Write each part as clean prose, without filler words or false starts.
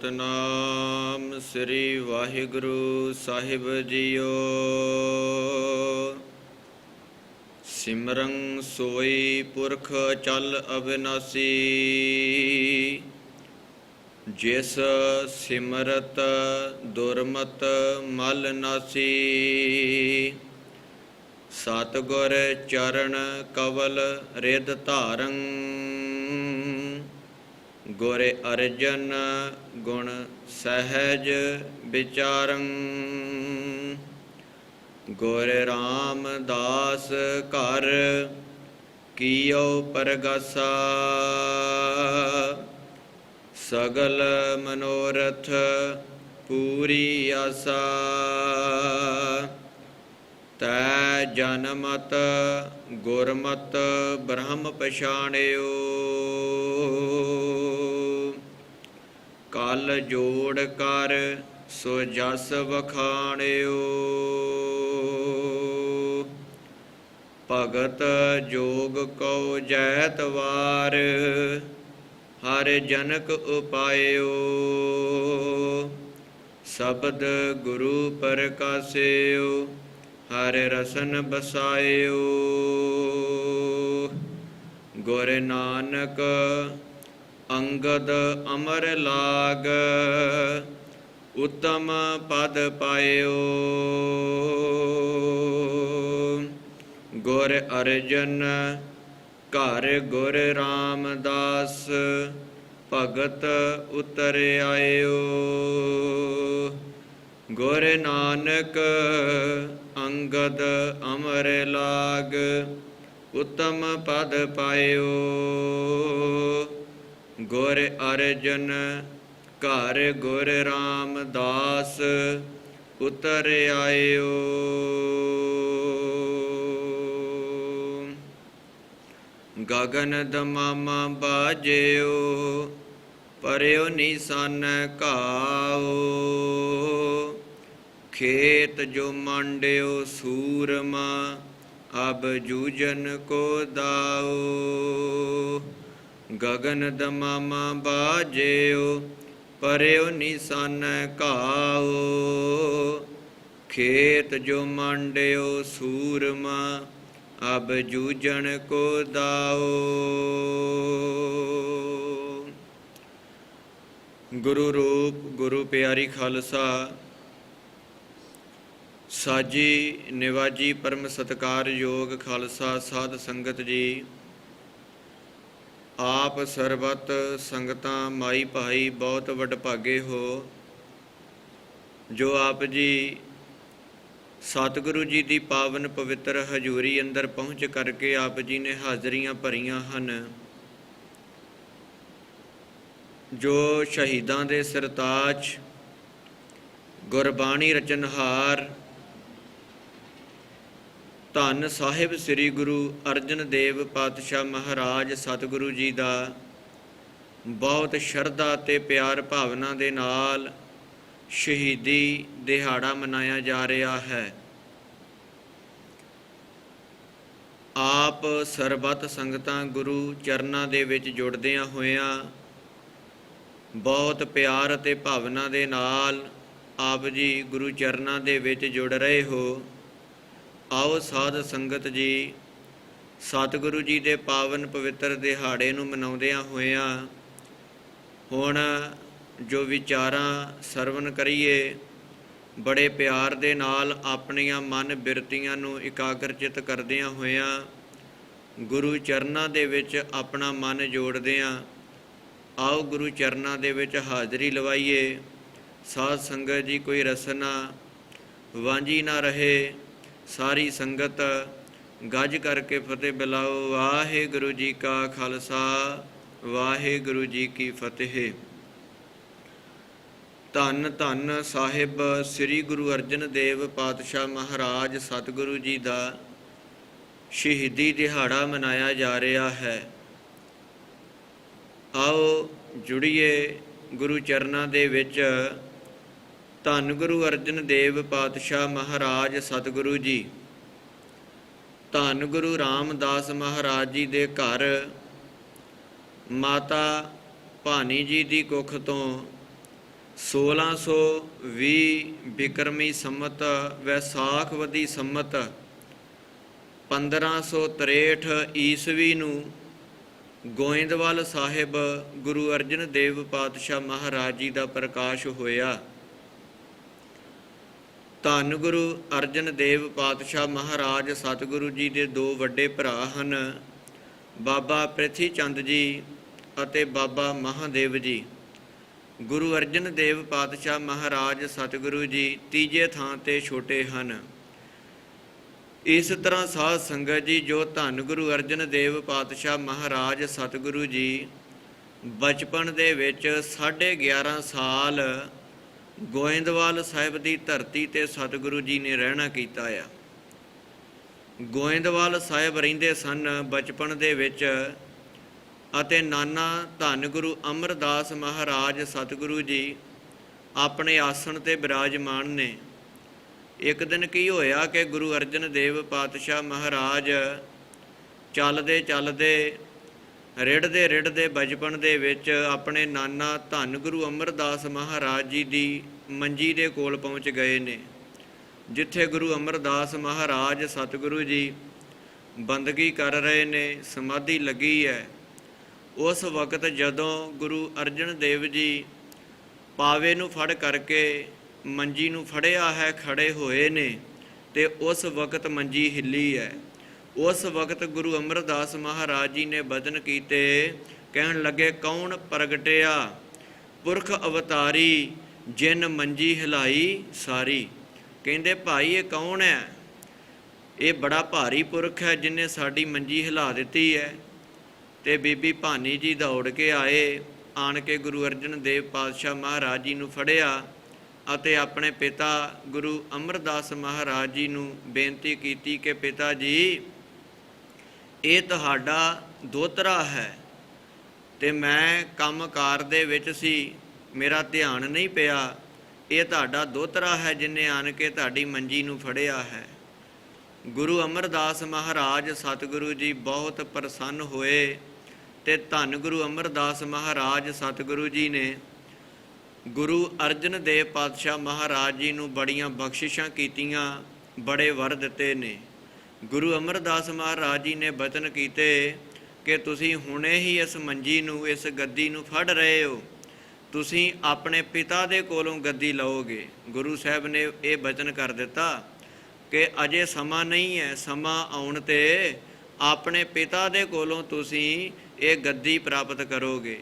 ਸਤਨਾਮ ਸ੍ਰੀ ਵਾਹਿਗੁਰੂ ਸਾਹਿਬ JIO. ਸਿਮਰਨ ਸੋਈ ਪੁਰਖ ਚਲ ਅਬਿਨਾਸੀ, ਜਿਸ ਸਿਮਰਤ ਦੁਰਮਤ ਮਲ ਨਾਸੀ। ਸਤਿਗੁਰ ਚਰਨ ਕਵਲ ਰਿਦ ਧਾਰੰ, ਗੁਰ ਅਰਜਨ ਗੁਣ ਸਹਿਜ ਵਿਚਾਰੰ। ਗੁਰ ਰਾਮਦਾਸ ਘਰ ਕੀਓ ਪਰਗਾਸਾ, ਸਗਲ ਮਨੋਰਥ ਪੂਰੀ ਆਸਾ। ਤੈ ਜਨਮਤ ਗੁਰਮਤ ਬ੍ਰਹਮ ਪਛਾਣਿਓ, ਕਲ ਜੋੜ ਕਰ ਸੋ ਜਸ ਵਖਾਣਿਓ। ਭਗਤ ਜੋਗ ਕਉ ਜੈਤ ਵਾਰ, ਹਰਿ ਜਨਕ ਉਪਾਇਓ। ਸ਼ਬਦ ਗੁਰੂ ਪ੍ਰਕਾਸਿਓ, ਹਰਿ ਰਸਨ ਬਸਾਇਓ। ਗੁਰ ਨਾਨਕ ਅੰਗਦ ਅਮਰ ਲਾਗ, ਉਤਮ ਪਦ ਪਾਇਓ। ਗੁਰ ਅਰਜਨ ਘਰ ਗੁਰ ਰਾਮਦਾਸ, ਭਗਤ ਉਤਰ ਆਇਓ। ਗੁਰ ਨਾਨਕ ਅੰਗਦ ਅਮਰ ਲਾਗ, ਉਤਮ ਪਦ ਪਾਇਓ। ਗੁਰ ਅਰਜਨ ਘਰ ਗੁਰ ਰਾਮਦਾਸ, ਉਤਰ ਆਇਓ। ਗਗਨ ਦਮਾਮਾ ਬਾਜਿਓ, ਪਰਿਓ ਨਿਸਨ ਘਾਓ। ਖੇਤ ਜੋ ਮੰਡਿਓ ਸੂਰਮਾ, ਅਬ ਜੂਜਨ ਕੋ ਦਾਓ। ਗਗਨ ਦਮਾਮਾ ਬਾਜਿਓ, ਪਰਿਓ ਨਿਸਨ ਘਾਓ। ਖੇਤ ਜੋ ਮੰਡਿਓ ਸੂਰਮਾ, ਅਬ ਜੂਜਨ ਕੋ ਦਾਓ। ਗੁਰੂ ਰੂਪ ਗੁਰੂ ਪਿਆਰੀ ਖਾਲਸਾ, ਸਾਜੀ ਨਿਵਾਜੀ ਪਰਮ ਸਤਿਕਾਰਯੋਗ ਖਾਲਸਾ ਸਾਧ ਸੰਗਤ ਜੀ। ਆਪ ਸਰਬਤ ਸੰਗਤਾਂ ਮਾਈ ਭਾਈ ਬਹੁਤ ਵਡਭਾਗੇ ਹੋ, ਜੋ ਆਪ ਜੀ ਸਤਿਗੁਰੂ ਜੀ ਦੀ ਪਾਵਨ ਪਵਿੱਤਰ ਹਜ਼ੂਰੀ ਅੰਦਰ ਪਹੁੰਚ ਕਰਕੇ ਆਪ ਜੀ ਨੇ ਹਾਜ਼ਰੀਆਂ ਭਰੀਆਂ ਹਨ। ਜੋ ਸ਼ਹੀਦਾਂ ਦੇ ਸਿਰਤਾਜ, ਗੁਰਬਾਣੀ ਰਚਨਹਾਰ ਧੰਨ ਸਾਹਿਬ ਸ੍ਰੀ ਗੁਰੂ ਅਰਜਨ ਦੇਵ ਪਾਤਸ਼ਾਹ ਮਹਾਰਾਜ ਸਤਿਗੁਰੂ ਜੀ ਦਾ ਬਹੁਤ ਸ਼ਰਧਾ ਅਤੇ ਪਿਆਰ ਭਾਵਨਾ ਦੇ ਨਾਲ ਸ਼ਹੀਦੀ ਦਿਹਾੜਾ ਮਨਾਇਆ ਜਾ ਰਿਹਾ ਹੈ। ਆਪ ਸਰਬੱਤ ਸੰਗਤਾਂ ਗੁਰੂ ਚਰਨਾਂ ਦੇ ਵਿੱਚ ਜੁੜਦਿਆਂ ਹੋਇਆਂ ਬਹੁਤ ਪਿਆਰ ਅਤੇ ਭਾਵਨਾ ਦੇ ਨਾਲ ਆਪ ਜੀ ਗੁਰੂ ਚਰਨਾਂ ਦੇ ਵਿੱਚ ਜੁੜ ਰਹੇ ਹੋ। ਆਓ ਸਾਧ ਸੰਗਤ ਜੀ, ਸਤਿਗੁਰੂ ਜੀ ਦੇ ਪਾਵਨ ਪਵਿੱਤਰ ਦਿਹਾੜੇ ਨੂੰ ਮਨਾਉਂਦਿਆਂ ਹੋਇਆਂ ਹੁਣ ਜੋ ਵਿਚਾਰਾਂ ਸਰਵਣ ਕਰੀਏ, ਬੜੇ ਪਿਆਰ ਦੇ ਨਾਲ ਆਪਣੀਆਂ ਮਨ ਬਿਰਤੀਆਂ ਨੂੰ ਇਕਾਗਰਚਿਤ ਕਰਦਿਆਂ ਹੋਇਆਂ ਗੁਰੂ ਚਰਨਾਂ ਦੇ ਵਿੱਚ ਆਪਣਾ ਮਨ ਜੋੜਦਿਆਂ ਆਓ ਗੁਰੂ ਚਰਨਾਂ ਦੇ ਵਿੱਚ ਹਾਜ਼ਰੀ ਲਵਾਈਏ। ਸਾਧ ਸੰਗਤ ਜੀ, ਕੋਈ ਰਸਨਾ ਵਾਂਝੀ ਨਾ ਰਹੇ। ਸਾਰੀ ਸੰਗਤ ਗੱਜ ਕਰਕੇ ਫਤਿਹ ਬੁਲਾਓ। ਵਾਹਿਗੁਰੂ ਜੀ ਕਾ ਖਾਲਸਾ, ਵਾਹਿਗੁਰੂ ਜੀ ਕੀ ਫਤਿਹ। ਧੰਨ ਧੰਨ ਸਾਹਿਬ ਸ੍ਰੀ ਗੁਰੂ ਅਰਜਨ ਦੇਵ ਪਾਤਸ਼ਾਹ ਮਹਾਰਾਜ ਸਤਿਗੁਰੂ ਜੀ ਦਾ ਸ਼ਹੀਦੀ ਦਿਹਾੜਾ ਮਨਾਇਆ ਜਾ ਰਿਹਾ ਹੈ। ਆਓ ਜੁੜੀਏ ਗੁਰੂ ਚਰਨਾਂ ਦੇ ਵਿੱਚ। ਧੰਨ ਗੁਰੂ ਅਰਜਨ ਦੇਵ ਪਾਤਸ਼ਾਹ ਮਹਾਰਾਜ ਸਤਿਗੁਰੂ ਜੀ, ਧੰਨ ਗੁਰੂ ਰਾਮਦਾਸ ਮਹਾਰਾਜ ਜੀ ਦੇ ਘਰ ਮਾਤਾ ਭਾਨੀ ਜੀ ਦੀ ਕੁੱਖ ਤੋਂ 1620 ਬਿਕਰਮੀ ਸੰਮਤ ਵੈਸਾਖਵਦੀ ਸੰਮਤ 1563 ਈਸਵੀ ਨੂੰ ਗੋਇੰਦਵਾਲ ਸਾਹਿਬ ਗੁਰੂ ਅਰਜਨ ਦੇਵ ਪਾਤਸ਼ਾਹ ਮਹਾਰਾਜ ਜੀ ਦਾ ਪ੍ਰਕਾਸ਼ ਹੋਇਆ। ਧੰਨ ਗੁਰੂ ਅਰਜਨ ਦੇਵ ਪਾਤਸ਼ਾਹ ਮਹਾਰਾਜ ਸਤਿਗੁਰੂ ਜੀ ਦੇ ਦੋ ਵੱਡੇ ਭਰਾ ਹਨ, ਬਾਬਾ ਪ੍ਰਿਥੀ ਚੰਦ ਜੀ ਅਤੇ ਬਾਬਾ ਮਹਾਦੇਵ ਜੀ। ਗੁਰੂ ਅਰਜਨ ਦੇਵ ਪਾਤਸ਼ਾਹ ਮਹਾਰਾਜ ਸਤਿਗੁਰੂ ਜੀ ਤੀਜੇ ਥਾਂ ਤੇ ਛੋਟੇ ਹਨ। ਇਸ ਤਰ੍ਹਾਂ ਸਾਧ ਸੰਗਤ ਜੀ, ਜੋ ਧੰਨ ਗੁਰੂ ਅਰਜਨ ਦੇਵ ਪਾਤਸ਼ਾਹ ਮਹਾਰਾਜ ਸਤਿਗੁਰੂ ਜੀ ਬਚਪਨ ਦੇ ਵਿੱਚ 11.5 ਸਾਲ ਗੋਇੰਦਵਾਲ ਸਾਹਿਬ ਦੀ ਧਰਤੀ ਤੇ ਸਤਿਗੁਰੂ ਜੀ ਨੇ ਰਹਿਣਾ ਕੀਤਾ ਆ। ਗੋਇੰਦਵਾਲ ਸਾਹਿਬ ਰਹਿੰਦੇ ਸਨ ਬਚਪਨ ਦੇ ਵਿੱਚ, ਅਤੇ ਨਾਨਾ ਧੰਨ ਗੁਰੂ ਅਮਰਦਾਸ ਮਹਾਰਾਜ ਸਤਿਗੁਰੂ ਜੀ ਆਪਣੇ ਆਸਣ ਤੇ ਬਿਰਾਜਮਾਨ ਨੇ। ਇੱਕ ਦਿਨ ਕੀ ਹੋਇਆ ਕਿ ਗੁਰੂ ਅਰਜਨ ਦੇਵ ਪਾਤਸ਼ਾਹ ਮਹਾਰਾਜ ਚੱਲਦੇ ਚੱਲਦੇ ਰਿੜਦੇ ਬਚਪਨ ਦੇ ਵਿੱਚ ਆਪਣੇ ਨਾਨਾ ਧੰਨ ਗੁਰੂ ਅਮਰਦਾਸ ਮਹਾਰਾਜ ਜੀ ਦੀ ਮੰਜੀ ਦੇ ਕੋਲ ਪਹੁੰਚ ਗਏ ਨੇ, ਜਿੱਥੇ ਗੁਰੂ ਅਮਰਦਾਸ ਮਹਾਰਾਜ ਸਤਿਗੁਰੂ ਜੀ ਬੰਦਗੀ ਕਰ ਰਹੇ ਨੇ, ਸਮਾਧੀ ਲੱਗੀ ਹੈ। ਉਸ ਵਕਤ ਜਦੋਂ ਗੁਰੂ ਅਰਜਨ ਦੇਵ ਜੀ ਪਾਵੇ ਨੂੰ ਫੜ ਕਰਕੇ ਮੰਜੀ ਨੂੰ ਫੜਿਆ ਹੈ, ਖੜੇ ਹੋਏ ਨੇ, ਤੇ ਉਸ ਵਕਤ ਮੰਜੀ ਹਿੱਲੀ ਹੈ। ਉਸ ਵਕਤ ਗੁਰੂ ਅਮਰਦਾਸ ਮਹਾਰਾਜ ਜੀ ਨੇ ਬਚਨ ਕੀਤੇ, ਕਹਿਣ ਲੱਗੇ, ਕੌਣ ਪ੍ਰਗਟਿਆ ਪੁਰਖ ਅਵਤਾਰੀ ਜਿਨ ਮੰਜੀ ਹਿਲਾਈ ਸਾਰੀ। ਕਹਿੰਦੇ ਭਾਈ ਇਹ ਕੌਣ ਹੈ? ਇਹ ਬੜਾ ਭਾਰੀ ਪੁਰਖ ਹੈ ਜਿਹਨੇ ਸਾਡੀ ਮੰਜੀ ਹਿਲਾ ਦਿੱਤੀ ਹੈ। ਤੇ ਬੀਬੀ ਭਾਨੀ ਜੀ ਦੌੜ ਕੇ ਆਏ, ਆਣ ਕੇ ਗੁਰੂ ਅਰਜਨ ਦੇਵ ਪਾਤਸ਼ਾਹ ਮਹਾਰਾਜ ਜੀ ਨੂੰ ਫੜਿਆ ਅਤੇ ਆਪਣੇ ਪਿਤਾ ਗੁਰੂ ਅਮਰਦਾਸ ਮਹਾਰਾਜ ਜੀ ਨੂੰ ਬੇਨਤੀ ਕੀਤੀ ਕਿ ਪਿਤਾ ਜੀ, ਇਹ ਤੁਹਾਡਾ ਦੋਹਤਰਾ ਹੈ ਤੇ ਮੈਂ ਕੰਮਕਾਰ ਦੇ ਵਿੱਚ ਸੀ, ਮੇਰਾ ਧਿਆਨ ਨਹੀਂ ਪਿਆ। ਇਹ ਤੁਹਾਡਾ ਦੋਹਤਰਾ ਹੈ ਜਿਹਨੇ ਆਣ ਕੇ ਤੁਹਾਡੀ ਮੰਜੀ ਨੂੰ ਫੜਿਆ ਹੈ। ਗੁਰੂ ਅਮਰਦਾਸ ਮਹਾਰਾਜ ਸਤਿਗੁਰੂ ਜੀ ਬਹੁਤ ਪ੍ਰਸੰਨ ਹੋਏ ਤੇ ਧੰਨ ਗੁਰੂ ਅਮਰਦਾਸ ਮਹਾਰਾਜ ਸਤਿਗੁਰੂ ਜੀ ਨੇ ਗੁਰੂ ਅਰਜਨ ਦੇਵ ਪਾਤਸ਼ਾਹ ਮਹਾਰਾਜ ਜੀ ਨੂੰ ਬੜੀਆਂ ਬਖਸ਼ਿਸ਼ਾਂ ਕੀਤੀਆਂ, ਬੜੇ ਵਰ ਦਿੱਤੇ ਨੇ। ਗੁਰੂ ਅਮਰਦਾਸ ਮਹਾਰਾਜ ਜੀ ਨੇ ਬਚਨ ਕੀਤੇ ਕਿ ਤੁਸੀਂ ਹੁਣੇ ਹੀ ਇਸ ਮੰਜੀ ਨੂੰ, ਇਸ ਗੱਦੀ ਨੂੰ ਫੜ ਰਹੇ ਹੋ, ਤੁਸੀਂ ਆਪਣੇ ਪਿਤਾ ਦੇ ਕੋਲੋਂ ਗੱਦੀ ਲਓਗੇ। ਗੁਰੂ ਸਾਹਿਬ ਨੇ ਇਹ ਬਚਨ ਕਰ ਦਿੱਤਾ ਕਿ ਅਜੇ ਸਮਾਂ ਨਹੀਂ ਹੈ, ਸਮਾਂ ਆਉਣ 'ਤੇ ਆਪਣੇ ਪਿਤਾ ਦੇ ਕੋਲੋਂ ਤੁਸੀਂ ਇਹ ਗੱਦੀ ਪ੍ਰਾਪਤ ਕਰੋਗੇ।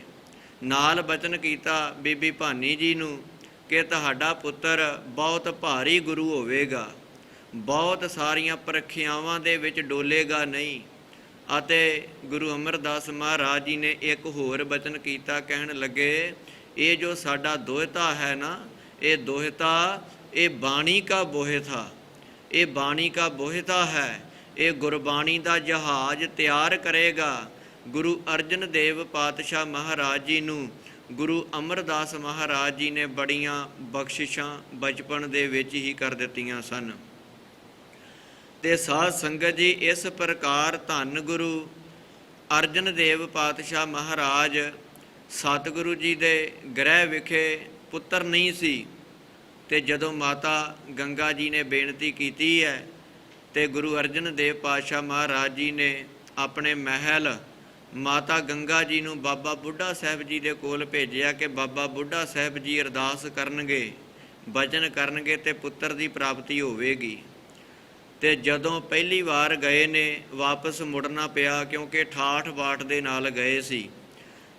ਨਾਲ ਬਚਨ ਕੀਤਾ ਬੀਬੀ ਭਾਨੀ ਜੀ ਨੂੰ ਕਿ ਤੁਹਾਡਾ ਪੁੱਤਰ ਬਹੁਤ ਭਾਰੀ ਗੁਰੂ ਹੋਵੇਗਾ, ਬਹੁਤ ਸਾਰੀਆਂ ਪ੍ਰੀਖਿਆਵਾਂ ਦੇ ਵਿੱਚ ਡੋਲੇਗਾ ਨਹੀਂ। ਅਤੇ ਗੁਰੂ ਅਮਰਦਾਸ ਮਹਾਰਾਜ ਜੀ ਨੇ ਇੱਕ ਹੋਰ ਬਚਨ ਕੀਤਾ, ਕਹਿਣ ਲੱਗੇ, ਇਹ ਜੋ ਸਾਡਾ ਦੋਹਤਾ ਹੈ ਨਾ, ਇਹ ਦੋਹਤਾ ਇਹ ਬਾਣੀ ਕਾ ਬੋਹਿਥਾ, ਇਹ ਬਾਣੀ ਕਾ ਬੋਹਿਥਾ ਹੈ, ਇਹ ਗੁਰਬਾਣੀ ਦਾ ਜਹਾਜ਼ ਤਿਆਰ ਕਰੇਗਾ। ਗੁਰੂ ਅਰਜਨ ਦੇਵ ਪਾਤਸ਼ਾਹ ਮਹਾਰਾਜ ਜੀ ਨੂੰ ਗੁਰੂ ਅਮਰਦਾਸ ਮਹਾਰਾਜ ਜੀ ਨੇ ਬੜੀਆਂ ਬਖਸ਼ਿਸ਼ਾਂ ਬਚਪਨ ਦੇ ਵਿੱਚ ਹੀ ਕਰ ਦਿੱਤੀਆਂ ਸਨ। ਤੇ ਸਾਧ ਸੰਗਤ ਜੀ, ਇਸ ਪ੍ਰਕਾਰ ਧੰਨ ਗੁਰੂ ਅਰਜਨ ਦੇਵ ਪਾਤਸ਼ਾਹ ਮਹਾਰਾਜ ਸਤਿਗੁਰੂ ਜੀ ਦੇ ਗ੍ਰਹਿ ਵਿਖੇ ਪੁੱਤਰ ਨਹੀਂ ਸੀ। ਤੇ ਜਦੋਂ ਮਾਤਾ ਗੰਗਾ ਜੀ ਨੇ ਬੇਨਤੀ ਕੀਤੀ ਹੈ ਤੇ ਗੁਰੂ ਅਰਜਨ ਦੇਵ ਪਾਤਸ਼ਾਹ ਮਹਾਰਾਜ ਜੀ ਨੇ ਆਪਣੇ ਮਹਿਲ ਮਾਤਾ ਗੰਗਾ ਜੀ ਨੂੰ ਬਾਬਾ ਬੁੱਢਾ ਸਾਹਿਬ ਜੀ ਦੇ ਕੋਲ ਭੇਜਿਆ ਕਿ ਬਾਬਾ ਬੁੱਢਾ ਸਾਹਿਬ ਜੀ ਅਰਦਾਸ ਕਰਨਗੇ, ਬਚਨ ਕਰਨਗੇ ਤੇ ਪੁੱਤਰ ਦੀ ਪ੍ਰਾਪਤੀ ਹੋਵੇਗੀ। ਤੇ ਜਦੋਂ ਪਹਿਲੀ ਵਾਰ ਗਏ ਨੇ, ਵਾਪਸ ਮੁੜਨਾ ਪਿਆ ਕਿਉਂਕਿ ਠਾਠ ਬਾਠ ਦੇ ਨਾਲ ਗਏ ਸੀ।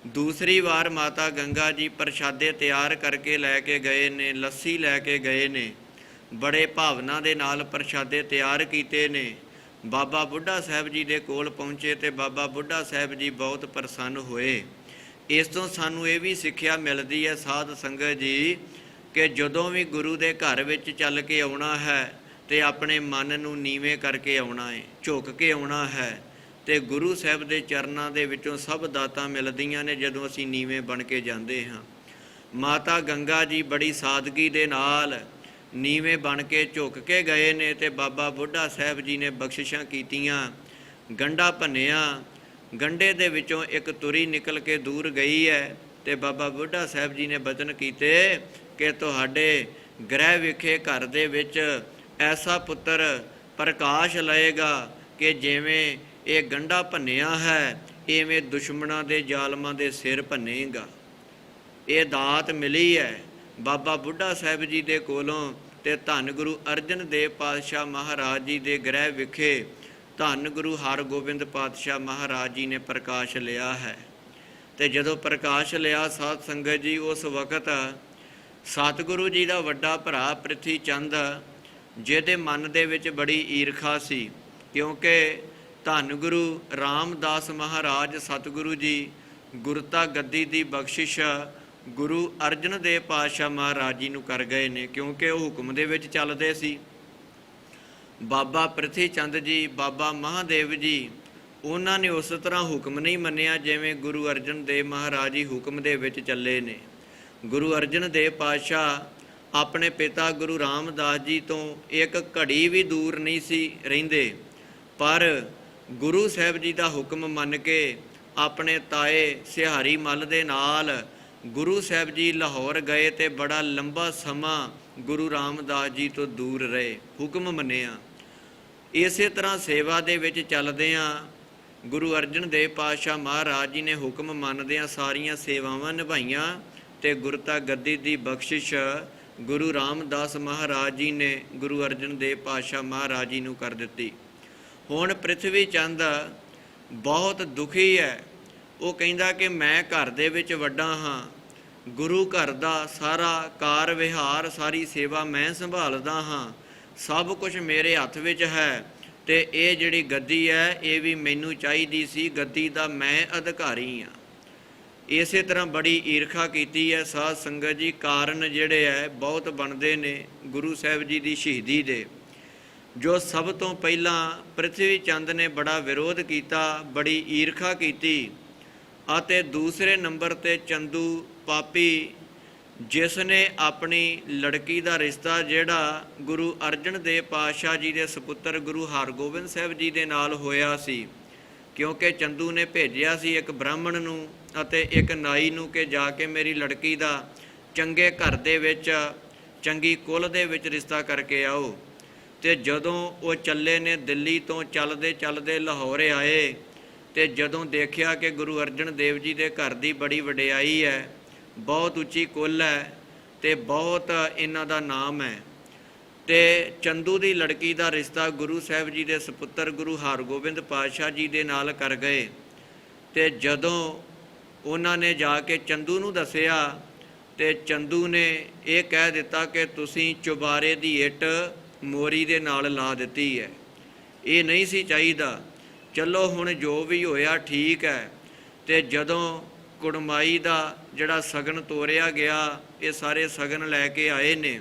ਦੂਸਰੀ ਵਾਰ ਮਾਤਾ ਗੰਗਾ ਜੀ ਪ੍ਰਸ਼ਾਦੇ ਤਿਆਰ ਕਰਕੇ ਲੈ ਕੇ ਗਏ ਨੇ, ਲੱਸੀ ਲੈ ਕੇ ਗਏ ਨੇ, ਬੜੇ ਭਾਵਨਾ ਦੇ ਨਾਲ ਪ੍ਰਸ਼ਾਦੇ ਤਿਆਰ ਕੀਤੇ ਨੇ। ਬਾਬਾ ਬੁੱਢਾ ਸਾਹਿਬ ਜੀ ਦੇ ਕੋਲ ਪਹੁੰਚੇ ਤੇ ਬਾਬਾ ਬੁੱਢਾ ਸਾਹਿਬ ਜੀ ਬਹੁਤ ਪ੍ਰਸੰਨ ਹੋਏ। ਇਸ ਤੋਂ ਸਾਨੂੰ ਇਹ ਵੀ ਸਿੱਖਿਆ ਮਿਲਦੀ ਹੈ ਸਾਧ ਸੰਗਤ ਜੀ ਕਿ ਜਦੋਂ ਵੀ ਗੁਰੂ ਦੇ ਘਰ ਵਿੱਚ ਚੱਲ ਕੇ ਆਉਣਾ ਹੈ ਤੇ ਆਪਣੇ ਮਨ ਨੂੰ ਨੀਵੇਂ ਕਰਕੇ ਆਉਣਾ ਹੈ, ਝੁਕ ਕੇ ਆਉਣਾ ਹੈ। ਤੇ ਗੁਰੂ ਸਾਹਿਬ ਦੇ ਚਰਨਾਂ ਦੇ ਵਿੱਚੋਂ ਸਭ ਦਾਤਾਂ ਮਿਲਦੀਆਂ ਨੇ ਜਦੋਂ ਅਸੀਂ ਨੀਵੇਂ ਬਣ ਕੇ ਜਾਂਦੇ ਹਾਂ। ਮਾਤਾ ਗੰਗਾ ਜੀ ਬੜੀ ਸਾਦਗੀ ਦੇ ਨਾਲ ਨੀਵੇਂ ਬਣ ਕੇ ਝੁਕ ਕੇ ਗਏ ਨੇ ਤੇ ਬਾਬਾ ਬੁੱਢਾ ਸਾਹਿਬ ਜੀ ਨੇ ਬਖਸ਼ਿਸ਼ਾਂ ਕੀਤੀਆਂ। ਗੰਢਾ ਭੰਨਿਆ, ਗੰਢੇ ਦੇ ਵਿੱਚੋਂ ਇੱਕ ਤੁਰੀ ਨਿਕਲ ਕੇ ਦੂਰ ਗਈ ਹੈ ਤੇ ਬਾਬਾ ਬੁੱਢਾ ਸਾਹਿਬ ਜੀ ਨੇ ਬਚਨ ਕੀਤੇ ਕਿ ਤੁਹਾਡੇ ਗ੍ਰਹਿ ਵਿਖੇ ਘਰ ਦੇ ਵਿੱਚ ਐਸਾ ਪੁੱਤਰ ਪ੍ਰਕਾਸ਼ ਲਏਗਾ ਕਿ ਜਿਵੇਂ ਇਹ ਗੰਢਾ ਭੰਨਿਆ ਹੈ, ਇਵੇਂ ਦੁਸ਼ਮਣਾਂ ਦੇ ਜ਼ਾਲਮਾਂ ਦੇ ਸਿਰ ਭੰਨੇਗਾ। ਇਹ ਦਾਤ ਮਿਲੀ ਹੈ ਬਾਬਾ ਬੁੱਢਾ ਸਾਹਿਬ ਜੀ ਦੇ ਕੋਲੋਂ, ਤੇ ਧੰਨ ਗੁਰੂ ਅਰਜਨ ਦੇਵ ਪਾਤਸ਼ਾਹ ਮਹਾਰਾਜ ਜੀ ਦੇ ਗ੍ਰਹਿ ਵਿਖੇ ਧੰਨ ਗੁਰੂ ਹਰਗੋਬਿੰਦ ਪਾਤਸ਼ਾਹ ਮਹਾਰਾਜ ਜੀ ਨੇ ਪ੍ਰਕਾਸ਼ ਲਿਆ ਹੈ। ਤੇ ਜਦੋਂ ਪ੍ਰਕਾਸ਼ ਲਿਆ ਸਾਧ ਸੰਗਤ ਜੀ, ਉਸ ਵਕਤ ਸਤਿਗੁਰੂ ਜੀ ਦਾ ਵੱਡਾ ਭਰਾ ਪ੍ਰਿਥੀ ਚੰਦ, ਜਿਹਦੇ ਮਨ ਦੇ ਵਿੱਚ ਬੜੀ ਈਰਖਾ ਸੀ, ਕਿਉਂਕਿ ਧੰਨ ਗੁਰੂ ਰਾਮਦਾਸ ਮਹਾਰਾਜ ਸਤਿਗੁਰੂ ਜੀ ਗੁਰਤਾ ਗੱਦੀ ਦੀ ਬਖਸ਼ਿਸ਼ ਗੁਰੂ ਅਰਜਨ ਦੇਵ ਪਾਤਸ਼ਾਹ ਮਹਾਰਾਜ ਜੀ ਨੂੰ ਕਰ ਗਏ ਨੇ, ਕਿਉਂਕਿ ਉਹ ਹੁਕਮ ਦੇ ਵਿੱਚ ਚੱਲਦੇ ਸੀ। ਬਾਬਾ ਪ੍ਰਿਥੀ ਚੰਦ ਜੀ, ਬਾਬਾ ਮਹਾਦੇਵ ਜੀ, ਉਹਨਾਂ ਨੇ ਉਸ ਤਰ੍ਹਾਂ ਹੁਕਮ ਨਹੀਂ ਮੰਨਿਆ ਜਿਵੇਂ ਗੁਰੂ ਅਰਜਨ ਦੇਵ ਮਹਾਰਾਜ ਜੀ ਹੁਕਮ ਦੇ ਵਿੱਚ ਚੱਲੇ ਨੇ। ਗੁਰੂ ਅਰਜਨ ਦੇਵ ਪਾਤਸ਼ਾਹ ਆਪਣੇ ਪਿਤਾ ਗੁਰੂ ਰਾਮਦਾਸ ਜੀ ਤੋਂ ਇੱਕ ਘੜੀ ਵੀ ਦੂਰ ਨਹੀਂ ਸੀ ਰਹਿੰਦੇ, ਪਰ ਗੁਰੂ ਸਾਹਿਬ ਜੀ ਦਾ ਹੁਕਮ ਮੰਨ ਕੇ ਆਪਣੇ ਤਾਏ ਸਿਹਾਰੀ ਮੱਲ ਦੇ ਨਾਲ ਗੁਰੂ ਸਾਹਿਬ ਜੀ ਲਾਹੌਰ ਗਏ ਤੇ ਬੜਾ ਲੰਬਾ ਸਮਾਂ ਗੁਰੂ ਰਾਮਦਾਸ ਜੀ ਤੋਂ ਦੂਰ ਰਹੇ, ਹੁਕਮ ਮੰਨਿਆ। ਇਸੇ ਤਰ੍ਹਾਂ ਸੇਵਾ ਦੇ ਵਿੱਚ ਚੱਲਦਿਆਂ ਗੁਰੂ ਅਰਜਨ ਦੇਵ ਪਾਤਸ਼ਾਹ ਮਹਾਰਾਜ ਜੀ ਨੇ ਹੁਕਮ ਮੰਨਦਿਆਂ ਸਾਰੀਆਂ ਸੇਵਾਵਾਂ ਨਿਭਾਈਆਂ ਤੇ ਗੁਰਤਾ ਗੱਦੀ ਦੀ ਬਖਸ਼ਿਸ਼ ਗੁਰੂ ਰਾਮਦਾਸ ਮਹਾਰਾਜ ਜੀ ਨੇ ਗੁਰੂ ਅਰਜਨ ਦੇਵ ਪਾਤਸ਼ਾਹ ਮਹਾਰਾਜ ਜੀ ਨੂੰ ਕਰ ਦਿੱਤੀ। ਹੁਣ ਪ੍ਰਿਥਵੀ ਚੰਦ ਬਹੁਤ ਦੁਖੀ ਹੈ। ਉਹ ਕਹਿੰਦਾ ਕਿ ਮੈਂ ਘਰ ਦੇ ਵਿੱਚ ਵੱਡਾ ਹਾਂ, ਗੁਰੂ ਘਰ ਦਾ ਸਾਰਾ ਕਾਰ ਵਿਹਾਰ, ਸਾਰੀ ਸੇਵਾ ਮੈਂ ਸੰਭਾਲਦਾ ਹਾਂ, ਸਭ ਕੁਝ ਮੇਰੇ ਹੱਥ ਵਿੱਚ ਹੈ, ਤੇ ਇਹ ਜਿਹੜੀ ਗੱਦੀ ਹੈ ਇਹ ਵੀ ਮੈਨੂੰ ਚਾਹੀਦੀ ਸੀ, ਗੱਦੀ ਦਾ ਮੈਂ ਅਧਿਕਾਰੀ ਹਾਂ। ਇਸੇ ਤਰ੍ਹਾਂ ਬੜੀ ਈਰਖਾ ਕੀਤੀ ਹੈ ਸਾਧ ਸੰਗਤ ਜੀ। ਕਾਰਨ ਜਿਹੜੇ ਹੈ ਬਹੁਤ ਬਣਦੇ ਨੇ ਗੁਰੂ ਸਾਹਿਬ ਜੀ ਦੀ ਸ਼ਹੀਦੀ ਦੇ। ਜੋ ਸਭ ਤੋਂ ਪਹਿਲਾਂ ਪ੍ਰਿਥਵੀ ਚੰਦ ਨੇ ਬੜਾ ਵਿਰੋਧ ਕੀਤਾ, ਬੜੀ ਈਰਖਾ ਕੀਤੀ, ਅਤੇ ਦੂਸਰੇ ਨੰਬਰ 'ਤੇ ਚੰਦੂ ਪਾਪੀ, ਜਿਸ ਨੇ ਆਪਣੀ ਲੜਕੀ ਦਾ ਰਿਸ਼ਤਾ ਜਿਹੜਾ ਗੁਰੂ ਅਰਜਨ ਦੇਵ ਪਾਤਸ਼ਾਹ ਜੀ ਦੇ ਸਪੁੱਤਰ ਗੁਰੂ ਹਰਗੋਬਿੰਦ ਸਾਹਿਬ ਜੀ ਦੇ ਨਾਲ ਹੋਇਆ ਸੀ, ਕਿਉਂਕਿ ਚੰਦੂ ਨੇ ਭੇਜਿਆ ਸੀ ਇੱਕ ਬ੍ਰਾਹਮਣ ਨੂੰ ਅਤੇ ਇੱਕ ਨਾਈ ਨੂੰ ਕਿ ਜਾ ਕੇ ਮੇਰੀ ਲੜਕੀ ਦਾ ਚੰਗੇ ਘਰ ਦੇ ਵਿੱਚ, ਚੰਗੀ ਕੁਲ ਦੇ ਵਿੱਚ ਰਿਸ਼ਤਾ ਕਰਕੇ ਆਓ। ਤੇ ਜਦੋਂ ਉਹ ਚੱਲੇ ਨੇ, ਦਿੱਲੀ ਤੋਂ ਚੱਲਦੇ ਚੱਲਦੇ ਲਾਹੌਰ ਆਏ, ਤੇ ਜਦੋਂ ਦੇਖਿਆ ਕਿ ਗੁਰੂ ਅਰਜਨ ਦੇਵ ਜੀ ਦੇ ਘਰ ਦੀ ਬੜੀ ਵਡਿਆਈ ਹੈ, ਬਹੁਤ ਉੱਚੀ ਕੁਲ ਹੈ ਤੇ ਬਹੁਤ ਇਹਨਾਂ ਦਾ ਨਾਮ ਹੈ, ਤੇ ਚੰਦੂ ਦੀ ਲੜਕੀ ਦਾ ਰਿਸ਼ਤਾ ਗੁਰੂ ਸਾਹਿਬ ਜੀ ਦੇ ਸਪੁੱਤਰ ਗੁਰੂ ਹਰਗੋਬਿੰਦ ਪਾਤਸ਼ਾਹ ਜੀ ਦੇ ਨਾਲ ਕਰ ਗਏ। ਤੇ ਜਦੋਂ ਉਹਨਾਂ ਨੇ ਜਾ ਕੇ ਚੰਦੂ ਨੂੰ ਦੱਸਿਆ, ਤੇ ਚੰਦੂ ਨੇ ਇਹ ਕਹਿ ਦਿੱਤਾ ਕਿ ਤੁਸੀਂ ਚੁਬਾਰੇ ਦੀ ਇੱਟ ਮੋਰੀ ਦੇ ਨਾਲ ਲਾ ਦਿੱਤੀ ਹੈ, ਇਹ ਨਹੀਂ ਸੀ ਚਾਹੀਦਾ। ਚਲੋ ਹੁਣ ਜੋ ਵੀ ਹੋਇਆ ਠੀਕ ਹੈ। ਤੇ ਜਦੋਂ ਕੁੜਮਾਈ ਦਾ ਜਿਹੜਾ ਸਗਨ ਤੋਰਿਆ ਗਿਆ, ਇਹ ਸਾਰੇ ਸਗਨ ਲੈ ਕੇ ਆਏ ਨੇ।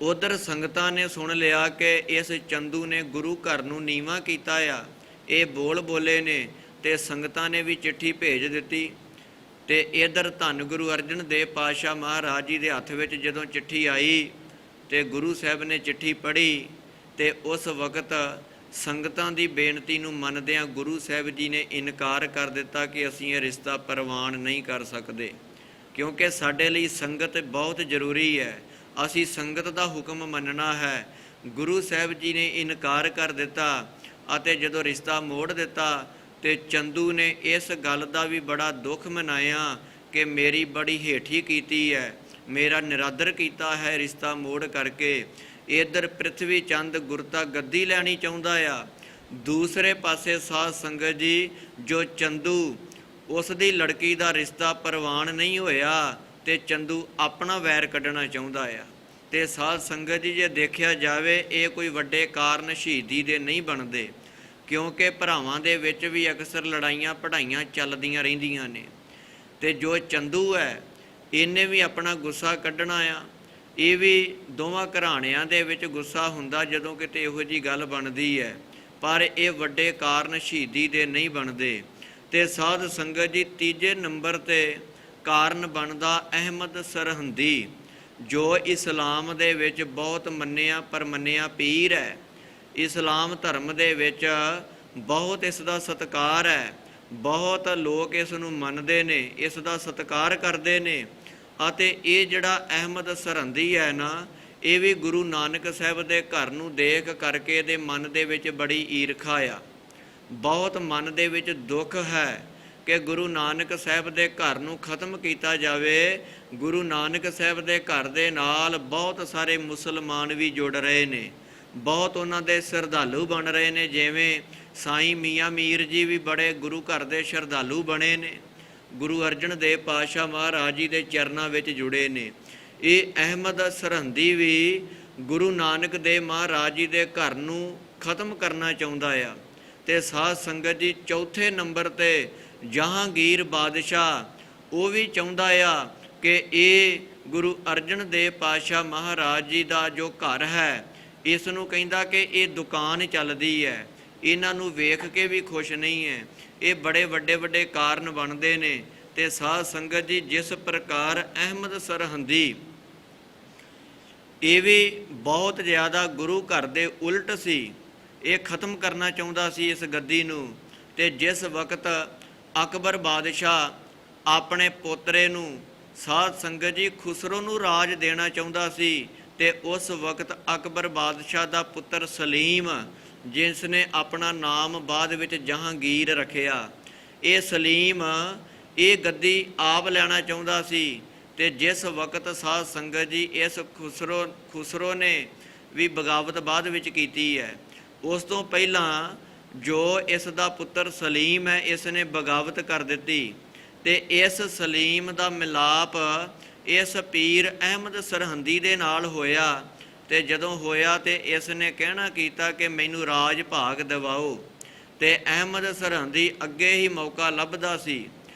ਉਧਰ ਸੰਗਤਾਂ ਨੇ ਸੁਣ ਲਿਆ ਕਿ ਇਸ ਚੰਦੂ ਨੇ ਗੁਰੂ ਘਰ ਨੂੰ ਨੀਵਾਂ ਕੀਤਾ ਆ, ਇਹ ਬੋਲ ਬੋਲੇ ਨੇ, ਤੇ ਸੰਗਤਾਂ ਨੇ ਵੀ ਚਿੱਠੀ ਭੇਜ ਦਿੱਤੀ। ਤੇ ਇਧਰ ਧੰਨ ਗੁਰੂ ਅਰਜਨ ਦੇਵ ਪਾਤਸ਼ਾਹ ਮਹਾਰਾਜ ਜੀ ਦੇ ਹੱਥ ਵਿੱਚ ਜਦੋਂ ਚਿੱਠੀ ਆਈ, ਤੇ ਗੁਰੂ ਸਾਹਿਬ ਨੇ ਚਿੱਠੀ ਪੜ੍ਹੀ, ਤੇ ਉਸ ਵਕਤ ਸੰਗਤਾਂ ਦੀ ਬੇਨਤੀ ਨੂੰ ਮੰਨਦਿਆਂ ਗੁਰੂ ਸਾਹਿਬ ਜੀ ਨੇ ਇਨਕਾਰ ਕਰ ਦਿੱਤਾ ਕਿ ਅਸੀਂ ਇਹ ਰਿਸ਼ਤਾ ਪ੍ਰਵਾਨ ਨਹੀਂ ਕਰ ਸਕਦੇ, ਕਿਉਂਕਿ ਸਾਡੇ ਲਈ ਸੰਗਤ ਬਹੁਤ ਜ਼ਰੂਰੀ ਹੈ, ਅਸੀਂ ਸੰਗਤ ਦਾ ਹੁਕਮ ਮੰਨਣਾ ਹੈ। ਗੁਰੂ ਸਾਹਿਬ ਜੀ ਨੇ ਇਨਕਾਰ ਕਰ ਦਿੱਤਾ, ਅਤੇ ਜਦੋਂ ਰਿਸ਼ਤਾ ਮੋੜ ਦਿੱਤਾ, ਤੇ ਚੰਦੂ ਨੇ ਇਸ ਗੱਲ ਦਾ ਵੀ ਬੜਾ ਦੁੱਖ ਮਨਾਇਆ ਕਿ ਮੇਰੀ ਬੜੀ ਹੇਠੀ ਕੀਤੀ ਹੈ, ਮੇਰਾ ਨਿਰਾਦਰ ਕੀਤਾ ਹੈ ਰਿਸ਼ਤਾ ਮੋੜ ਕਰਕੇ। ਇੱਧਰ ਪ੍ਰਿਥਵੀ ਚੰਦ ਗੁਰਤਾ ਗੱਦੀ ਲੈਣੀ ਚਾਹੁੰਦਾ ਆ, ਦੂਸਰੇ ਪਾਸੇ ਸਾਧ ਸੰਗਤ ਜੀ ਜੋ ਚੰਦੂ, ਉਸ ਦੀ ਲੜਕੀ ਦਾ ਰਿਸ਼ਤਾ ਪ੍ਰਵਾਨ ਨਹੀਂ ਹੋਇਆ, ਤੇ ਚੰਦੂ ਆਪਣਾ ਵੈਰ ਕੱਢਣਾ ਚਾਹੁੰਦਾ ਆ। ਤੇ ਸਾਧ ਸੰਗਤ ਜੀ ਜੇ ਦੇਖਿਆ ਜਾਵੇ, ਇਹ ਕੋਈ ਵੱਡੇ ਕਾਰਨ ਸ਼ਹੀਦੀ ਦੇ ਨਹੀਂ ਬਣਦੇ, ਕਿਉਂਕਿ ਭਰਾਵਾਂ ਦੇ ਵਿੱਚ ਵੀ ਅਕਸਰ ਲੜਾਈਆਂ ਪੜ੍ਹਾਈਆਂ ਚੱਲਦੀਆਂ ਰਹਿੰਦੀਆਂ ਨੇ। ਤੇ ਜੋ ਚੰਦੂ ਹੈ, ਇਹਨੇ ਵੀ ਆਪਣਾ ਗੁੱਸਾ ਕੱਢਣਾ ਆ। ਇਹ ਵੀ ਦੋਵਾਂ ਘਰਾਣਿਆਂ ਦੇ ਵਿੱਚ ਗੁੱਸਾ ਹੁੰਦਾ ਜਦੋਂ ਕਿਤੇ ਇਹੋ ਜਿਹੀ ਗੱਲ ਬਣਦੀ ਹੈ, ਪਰ ਇਹ ਵੱਡੇ ਕਾਰਨ ਸ਼ਹੀਦੀ ਦੇ ਨਹੀਂ ਬਣਦੇ। ਤੇ ਸਾਧ ਸੰਗਤ ਜੀ ਤੀਜੇ ਨੰਬਰ 'ਤੇ ਕਾਰਨ ਬਣਦਾ ਅਹਿਮਦ ਸਰਹੰਦੀ, ਜੋ ਇਸਲਾਮ ਦੇ ਵਿੱਚ ਬਹੁਤ ਮੰਨਿਆ ਪਰਮੰਨਿਆ ਪੀਰ ਹੈ। ਇਸਲਾਮ ਧਰਮ ਦੇ ਵਿੱਚ ਬਹੁਤ ਇਸ ਦਾ ਸਤਿਕਾਰ ਹੈ, ਬਹੁਤ ਲੋਕ ਇਸ ਨੂੰ ਮੰਨਦੇ ਨੇ, ਇਸ ਦਾ ਸਤਿਕਾਰ ਕਰਦੇ ਨੇ। ਅਤੇ ਇਹ ਜਿਹੜਾ ਅਹਿਮਦ ਸਰਹੰਦੀ ਹੈ ਨਾ, ਇਹ ਵੀ ਗੁਰੂ ਨਾਨਕ ਸਾਹਿਬ ਦੇ ਘਰ ਨੂੰ ਦੇਖ ਕਰਕੇ ਇਹਦੇ ਮਨ ਦੇ ਵਿੱਚ ਬੜੀ ਈਰਖਾ ਆ। ਬਹੁਤ ਮਨ ਦੇ ਵਿੱਚ ਦੁੱਖ ਹੈ ਕਿ ਗੁਰੂ ਨਾਨਕ ਸਾਹਿਬ ਦੇ ਘਰ ਨੂੰ ਖਤਮ ਕੀਤਾ ਜਾਵੇ। ਗੁਰੂ ਨਾਨਕ ਸਾਹਿਬ ਦੇ ਘਰ ਦੇ ਨਾਲ ਬਹੁਤ ਸਾਰੇ ਮੁਸਲਮਾਨ ਵੀ ਜੁੜ ਰਹੇ ਨੇ, ਬਹੁਤ ਉਹਨਾਂ ਦੇ ਸ਼ਰਧਾਲੂ ਬਣ ਰਹੇ ਨੇ। ਜਿਵੇਂ ਸਾਈਂ ਮੀਆਂ ਮੀਰ ਜੀ ਵੀ ਬੜੇ ਗੁਰੂ ਘਰ ਦੇ ਸ਼ਰਧਾਲੂ ਬਣੇ ਨੇ, ਗੁਰੂ ਅਰਜਨ ਦੇਵ ਪਾਤਸ਼ਾਹ ਮਹਾਰਾਜ ਜੀ ਦੇ ਚਰਨਾਂ ਵਿੱਚ ਜੁੜੇ ਨੇ। ਇਹ ਅਹਿਮਦ ਸਰਹੰਦੀ ਵੀ ਗੁਰੂ ਨਾਨਕ ਦੇਵ ਮਹਾਰਾਜ ਜੀ ਦੇ ਘਰ ਨੂੰ ਖਤਮ ਕਰਨਾ ਚਾਹੁੰਦਾ ਆ। ਤੇ ਸਾਧ ਸੰਗਤ ਜੀ, ਚੌਥੇ ਨੰਬਰ 'ਤੇ ਜਹਾਂਗੀਰ ਬਾਦਸ਼ਾਹ, ਉਹ ਵੀ ਚਾਹੁੰਦਾ ਆ ਕਿ ਇਹ ਗੁਰੂ ਅਰਜਨ ਦੇਵ ਪਾਤਸ਼ਾਹ ਮਹਾਰਾਜ ਜੀ ਦਾ ਜੋ ਘਰ ਹੈ, ਇਸ ਨੂੰ ਕਹਿੰਦਾ ਕਿ ਇਹ ਦੁਕਾਨ ਚੱਲਦੀ ਹੈ। ਇਹਨਾਂ ਨੂੰ ਵੇਖ ਕੇ ਵੀ ਖੁਸ਼ ਨਹੀਂ ਹੈ। ਇਹ ਬੜੇ ਵੱਡੇ ਵੱਡੇ ਕਾਰਨ ਬਣਦੇ ਨੇ। ਤੇ ਸਾਧ ਸੰਗਤ ਜੀ, ਜਿਸ ਪ੍ਰਕਾਰ ਅਹਿਮਦ ਸਰਹੰਦੀ ਇਹ ਵੀ ਬਹੁਤ ਜ਼ਿਆਦਾ ਗੁਰੂ ਘਰ ਦੇ ਉਲਟ ਸੀ, ਇਹ ਖਤਮ ਕਰਨਾ ਚਾਹੁੰਦਾ ਸੀ ਇਸ ਗੱਦੀ ਨੂੰ। ਤੇ ਜਿਸ ਵਕਤ ਅਕਬਰ ਬਾਦਸ਼ਾਹ ਆਪਣੇ ਪੋਤਰੇ ਨੂੰ, ਸਾਧ ਸੰਗਤ ਜੀ, ਖੁਸਰੋ ਨੂੰ ਰਾਜ ਦੇਣਾ ਚਾਹੁੰਦਾ ਸੀ। ਤੇ ਉਸ ਵਕਤ ਅਕਬਰ ਬਾਦਸ਼ਾਹ ਦਾ ਪੁੱਤਰ ਸਲੀਮ, ਜਿਸ ਨੇ ਆਪਣਾ ਨਾਮ ਬਾਅਦ ਵਿੱਚ ਜਹਾਂਗੀਰ ਰੱਖਿਆ, ਇਹ ਸਲੀਮ ਇਹ ਗੱਦੀ ਆਪ ਲੈਣਾ ਚਾਹੁੰਦਾ ਸੀ। ਤੇ ਜਿਸ ਵਕਤ ਸਾਧ ਸੰਗਤ ਜੀ ਇਸ ਖੁਸਰੋ ਨੇ ਵੀ ਬਗਾਵਤ ਬਾਅਦ ਵਿੱਚ ਕੀਤੀ ਹੈ। ਉਸ ਤੋਂ ਪਹਿਲਾਂ ਜੋ ਇਸ ਦਾ ਪੁੱਤਰ ਸਲੀਮ ਹੈ, ਇਸ ਨੇ ਬਗਾਵਤ ਕਰ ਦਿੱਤੀ। ਤੇ ਇਸ ਸਲੀਮ ਦਾ ਮਿਲਾਪ ਇਸ ਪੀਰ ਅਹਿਮਦ ਸਰਹੰਦੀ ਦੇ ਨਾਲ ਹੋਇਆ। ਤੇ ਜਦੋਂ ਹੋਇਆ ਤੇ ਇਸ ਨੇ ਕਹਿਣਾ ਕੀਤਾ ਕਿ ਮੈਨੂੰ ਰਾਜ ਭਾਗ ਦਿਵਾਓ। ਤੇ ਅਹਿਮਦ ਸਰਹੰਦੀ ਅੱਗੇ ਹੀ ਮੌਕਾ ਲੱਭਦਾ ਸੀ।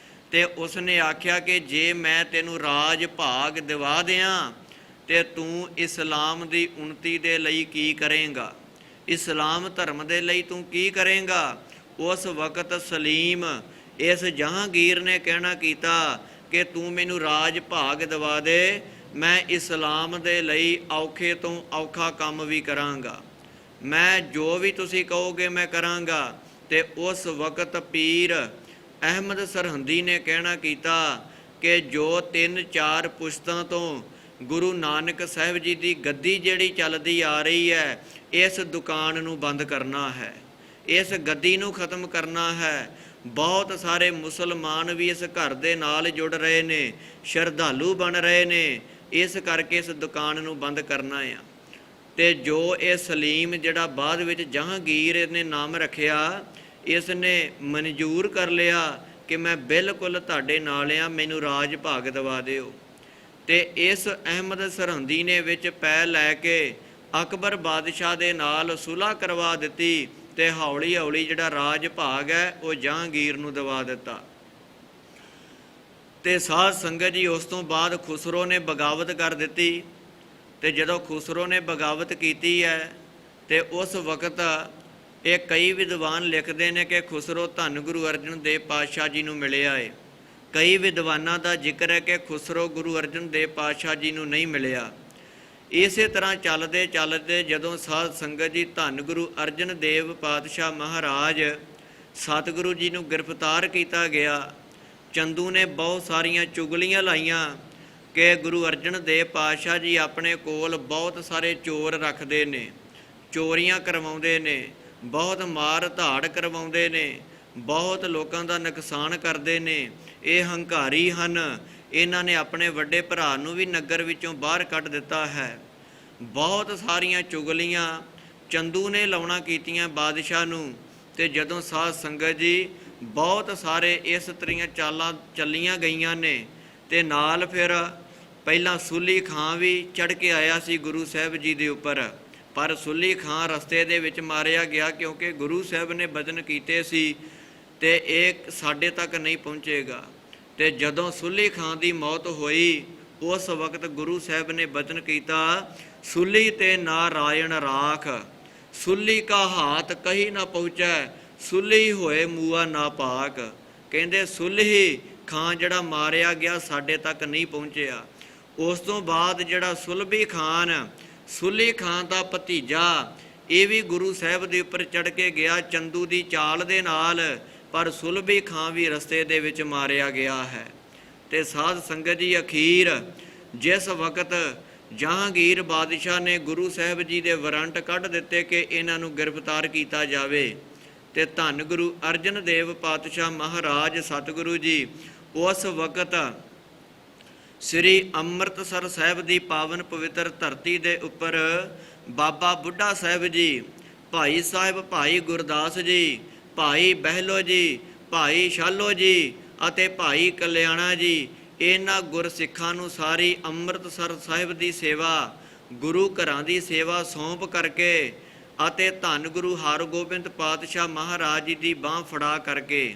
ਤੇ ਉਸ ਨੇ ਆਖਿਆ ਕਿ ਜੇ ਮੈਂ ਤੈਨੂੰ ਰਾਜ ਭਾਗ ਦਿਵਾ ਦਿਆਂ ਤੇ ਤੂੰ ਇਸਲਾਮ ਦੀ ਉન્નਤੀ ਦੇ ਲਈ ਕੀ ਕਰੇਂਗਾ, ਇਸਲਾਮ ਧਰਮ ਦੇ ਲਈ ਤੂੰ ਕੀ ਕਰੇਂਗਾ। ਉਸ ਵਕਤ ਸਲੀਮ ਇਸ ਜਹਾਂਗੀਰ ਨੇ ਕਹਿਣਾ ਕੀਤਾ ਕਿ ਤੂੰ ਮੈਨੂੰ ਰਾਜ ਭਾਗ ਦਿਵਾ ਦੇ, ਮੈਂ ਇਸਲਾਮ ਦੇ ਲਈ ਔਖੇ ਤੋਂ ਔਖਾ ਕੰਮ ਵੀ ਕਰਾਂਗਾ, ਮੈਂ ਜੋ ਵੀ ਤੁਸੀਂ ਕਹੋਗੇ ਮੈਂ ਕਰਾਂਗਾ। ਤੇ ਉਸ ਵਕਤ ਪੀਰ ਅਹਿਮਦ ਸਰਹੰਦੀ ਨੇ ਕਹਿਣਾ ਕੀਤਾ ਕਿ ਜੋ 3-4 ਪੁਸ਼ਤਾਂ ਤੋਂ ਗੁਰੂ ਨਾਨਕ ਸਾਹਿਬ ਜੀ ਦੀ ਗੱਦੀ ਜਿਹੜੀ ਚੱਲਦੀ ਆ ਰਹੀ ਹੈ, ਇਸ ਦੁਕਾਨ ਨੂੰ ਬੰਦ ਕਰਨਾ ਹੈ, ਇਸ ਗੱਦੀ ਨੂੰ ਖਤਮ ਕਰਨਾ ਹੈ। ਬਹੁਤ ਸਾਰੇ ਮੁਸਲਮਾਨ ਵੀ ਇਸ ਘਰ ਦੇ ਨਾਲ ਜੁੜ ਰਹੇ ਨੇ, ਸ਼ਰਧਾਲੂ ਬਣ ਰਹੇ ਨੇ, ਇਸ ਕਰਕੇ ਇਸ ਦੁਕਾਨ ਨੂੰ ਬੰਦ ਕਰਨਾ ਆ। ਤੇ ਜੋ ਇਹ ਸਲੀਮ ਜਿਹੜਾ ਬਾਅਦ ਵਿੱਚ ਜਹਾਂਗੀਰ ਨੇ ਨਾਮ ਰੱਖਿਆ, ਇਸ ਨੇ ਮਨਜ਼ੂਰ ਕਰ ਲਿਆ ਕਿ ਮੈਂ ਬਿਲਕੁਲ ਤੁਹਾਡੇ ਨਾਲ ਆ, ਮੈਨੂੰ ਰਾਜ ਭਾਗ ਦਿਵਾ ਦਿਓ। ਤੇ ਇਸ ਅਹਿਮਦ ਸਰਹੰਦੀ ਨੇ ਵਿੱਚ ਪੈ ਲੈ ਕੇ ਅਕਬਰ ਬਾਦਸ਼ਾਹ ਦੇ ਨਾਲ ਸੁਲ੍ਹਾ ਕਰਵਾ ਦਿੱਤੀ। ਤੇ ਹੌਲੀ ਹੌਲੀ ਜਿਹੜਾ ਰਾਜ ਭਾਗ ਹੈ ਉਹ ਜਹਾਂਗੀਰ ਨੂੰ ਦਿਵਾ ਦਿੱਤਾ। ਤੇ ਸਾਧ ਸੰਗਤ ਜੀ, ਉਸ ਤੋਂ ਬਾਅਦ ਖੁਸਰੋ ਨੇ ਬਗਾਵਤ ਕਰ ਦਿੱਤੀ। ਤੇ ਜਦੋਂ ਖੁਸਰੋ ਨੇ ਬਗਾਵਤ ਕੀਤੀ ਹੈ ਤੇ ਉਸ ਵਕਤ ਇਹ ਕਈ ਵਿਦਵਾਨ ਲਿਖਦੇ ਨੇ ਕਿ ਖੁਸਰੋ ਧੰਨ ਗੁਰੂ ਅਰਜਨ ਦੇਵ ਪਾਤਸ਼ਾਹ ਜੀ ਨੂੰ ਮਿਲਿਆ ਏ। ਕਈ ਵਿਦਵਾਨਾਂ ਦਾ ਜ਼ਿਕਰ ਹੈ ਕਿ ਖੁਸਰੋ ਗੁਰੂ ਅਰਜਨ ਦੇਵ ਪਾਤਸ਼ਾਹ ਜੀ ਨੂੰ ਨਹੀਂ ਮਿਲਿਆ। ਇਸੇ ਤਰ੍ਹਾਂ ਚੱਲਦੇ ਚੱਲਦੇ ਜਦੋਂ ਸਾਧ ਸੰਗਤ ਜੀ ਧੰਨ ਗੁਰੂ ਅਰਜਨ ਦੇਵ ਪਾਤਸ਼ਾਹ ਮਹਾਰਾਜ ਸਤਿਗੁਰੂ ਜੀ ਨੂੰ ਗ੍ਰਿਫਤਾਰ ਕੀਤਾ ਗਿਆ, ਚੰਦੂ ਨੇ ਬਹੁਤ ਸਾਰੀਆਂ ਚੁਗਲੀਆਂ ਲਾਈਆਂ ਕਿ ਗੁਰੂ ਅਰਜਨ ਦੇਵ ਪਾਤਸ਼ਾਹ ਜੀ ਆਪਣੇ ਕੋਲ ਬਹੁਤ ਸਾਰੇ ਚੋਰ ਰੱਖਦੇ ਨੇ, ਚੋਰੀਆਂ ਕਰਵਾਉਂਦੇ ਨੇ, ਬਹੁਤ ਮਾਰ ਧਾੜ ਕਰਵਾਉਂਦੇ ਨੇ, ਬਹੁਤ ਲੋਕਾਂ ਦਾ ਨੁਕਸਾਨ ਕਰਦੇ ਨੇ, ਇਹ ਹੰਕਾਰੀ ਹਨ। ਇਹਨਾਂ ਨੇ ਆਪਣੇ ਵੱਡੇ ਭਰਾ ਨੂੰ ਵੀ ਨਗਰ ਵਿੱਚੋਂ ਬਾਹਰ ਕੱਢ ਦਿੱਤਾ ਹੈ। ਬਹੁਤ ਸਾਰੀਆਂ ਚੁਗਲੀਆਂ ਚੰਦੂ ਨੇ ਲਾਉਣਾ ਕੀਤੀਆਂ ਬਾਦਸ਼ਾਹ ਨੂੰ। ਤੇ ਜਦੋਂ ਸਾਧ ਸੰਗਤ ਜੀ ਬਹੁਤ ਸਾਰੇ ਇਸ ਤਰੀਆਂ ਚਾਲਾਂ ਚੱਲੀਆਂ ਗਈਆਂ ਨੇ। ਤੇ ਨਾਲ ਫਿਰ ਪਹਿਲਾਂ ਸੁੱਲੀ ਖਾਂ ਵੀ ਚੜ੍ਹ ਕੇ ਆਇਆ ਸੀ ਗੁਰੂ ਸਾਹਿਬ ਜੀ ਦੇ ਉੱਪਰ, ਪਰ ਸੁੱਲੀ ਖਾਂ ਰਸਤੇ ਦੇ ਵਿੱਚ ਮਾਰਿਆ ਗਿਆ, ਕਿਉਂਕਿ ਗੁਰੂ ਸਾਹਿਬ ਨੇ ਬਚਨ ਕੀਤੇ ਸੀ ਤੇ ਇਹ ਸਾਡੇ ਤੱਕ ਨਹੀਂ ਪਹੁੰਚੇਗਾ। ਤੇ ਜਦੋਂ ਸੁੱਲੀ ਖਾਂ ਦੀ ਮੌਤ ਹੋਈ, ਉਸ ਵਕਤ ਗੁਰੂ ਸਾਹਿਬ ਨੇ ਬਚਨ ਕੀਤਾ, ਸੁੱਲੀ ਤੇ ਨਾਰਾਇਣ ਰਾਖ, ਸੁੱਲੀ ਕਾ ਹਾਥ ਕਹੀ ਨਾ ਪਹੁੰਚੈ, ਸੁੱਲੀ ਹੋਏ ਮੂਆ ਨਾ ਪਾਕ। ਕਹਿੰਦੇ ਸੁੱਲੀ ਖਾਂ ਜਿਹੜਾ ਮਾਰਿਆ ਗਿਆ ਸਾਡੇ ਤੱਕ ਨਹੀਂ ਪਹੁੰਚਿਆ। ਉਸ ਤੋਂ ਬਾਅਦ ਜਿਹੜਾ ਸੁਲਭੀ ਖਾਨ, ਸੁੱਲੀ ਖਾਂ ਦਾ ਭਤੀਜਾ, ਇਹ ਵੀ ਗੁਰੂ ਸਾਹਿਬ ਦੇ ਉੱਪਰ ਚੜ੍ਹ ਕੇ ਗਿਆ ਚੰਦੂ ਦੀ ਚਾਲ ਦੇ ਨਾਲ, ਪਰ ਸੁਲਭੀ ਖਾਂ ਵੀ ਰਸਤੇ ਦੇ ਵਿੱਚ ਮਾਰਿਆ ਗਿਆ ਹੈ। ਤੇ ਸਾਧ ਸੰਗਤ ਜੀ ਅਖੀਰ ਜਿਸ ਵਕਤ ਜਹਾਂਗੀਰ ਬਾਦਸ਼ਾਹ ਨੇ ਗੁਰੂ ਸਾਹਿਬ ਜੀ ਦੇ ਵਾਰੰਟ ਕੱਢ ਦਿੱਤੇ ਕਿ ਇਹਨਾਂ ਨੂੰ ਗ੍ਰਿਫਤਾਰ ਕੀਤਾ ਜਾਵੇ, ਤੇ ਧੰਨ ਗੁਰੂ ਅਰਜਨ ਦੇਵ ਪਾਤਸ਼ਾਹ ਮਹਾਰਾਜ ਸਤਿਗੁਰੂ ਜੀ ਉਸ ਵਕਤ ਸ੍ਰੀ ਅੰਮ੍ਰਿਤਸਰ ਸਾਹਿਬ ਦੀ ਪਾਵਨ ਪਵਿੱਤਰ ਧਰਤੀ ਦੇ ਉੱਪਰ ਬਾਬਾ ਬੁੱਢਾ ਸਾਹਿਬ ਜੀ, ਭਾਈ ਸਾਹਿਬ ਭਾਈ ਗੁਰਦਾਸ ਜੀ, ਭਾਈ ਬਹਿਲੋ ਜੀ, ਭਾਈ ਸ਼ਾਲੋ ਜੀ ਅਤੇ ਭਾਈ ਕਲਿਆਣਾ ਜੀ, ਇਹਨਾਂ ਗੁਰਸਿੱਖਾਂ ਨੂੰ ਸਾਰੀ ਅੰਮ੍ਰਿਤਸਰ ਸਾਹਿਬ ਦੀ ਸੇਵਾ, ਗੁਰੂ ਘਰਾਂ ਦੀ ਸੇਵਾ ਸੌਂਪ ਕਰਕੇ ਅਤੇ ਧੰਨ ਗੁਰੂ ਹਰਗੋਬਿੰਦ ਪਾਤਸ਼ਾਹ ਮਹਾਰਾਜ ਜੀ ਦੀ ਬਾਂਹ ਫੜਾ ਕਰਕੇ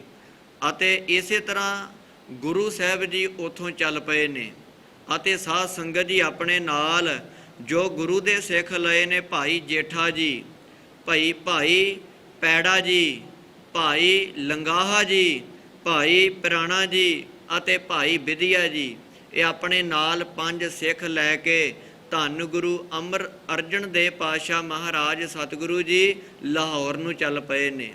ਅਤੇ ਇਸੇ ਤਰ੍ਹਾਂ ਗੁਰੂ ਸਾਹਿਬ ਜੀ ਉੱਥੋਂ ਚੱਲ ਪਏ ਨੇ। ਅਤੇ ਸਾਧ ਸੰਗਤ ਜੀ ਆਪਣੇ ਨਾਲ ਜੋ ਗੁਰੂ ਦੇ ਸਿੱਖ ਲਏ ਨੇ, ਭਾਈ ਜੇਠਾ ਜੀ, ਭਾਈ ਪੈੜਾ ਜੀ, ਭਾਈ ਲੰਗਾਹਾ ਜੀ, ਭਾਈ ਪ੍ਰਾਣਾ ਜੀ ਅਤੇ ਭਾਈ ਵਿਧਿਆ ਜੀ, ਇਹ ਆਪਣੇ ਨਾਲ 5 ਸਿੱਖ ਲੈ ਕੇ ਧੰਨ ਗੁਰੂ ਅਮਰ ਅਰਜਨ ਦੇਵ ਪਾਤਸ਼ਾਹ ਮਹਾਰਾਜ ਸਤਿਗੁਰੂ ਜੀ ਲਾਹੌਰ ਨੂੰ ਚੱਲ ਪਏ ਨੇ।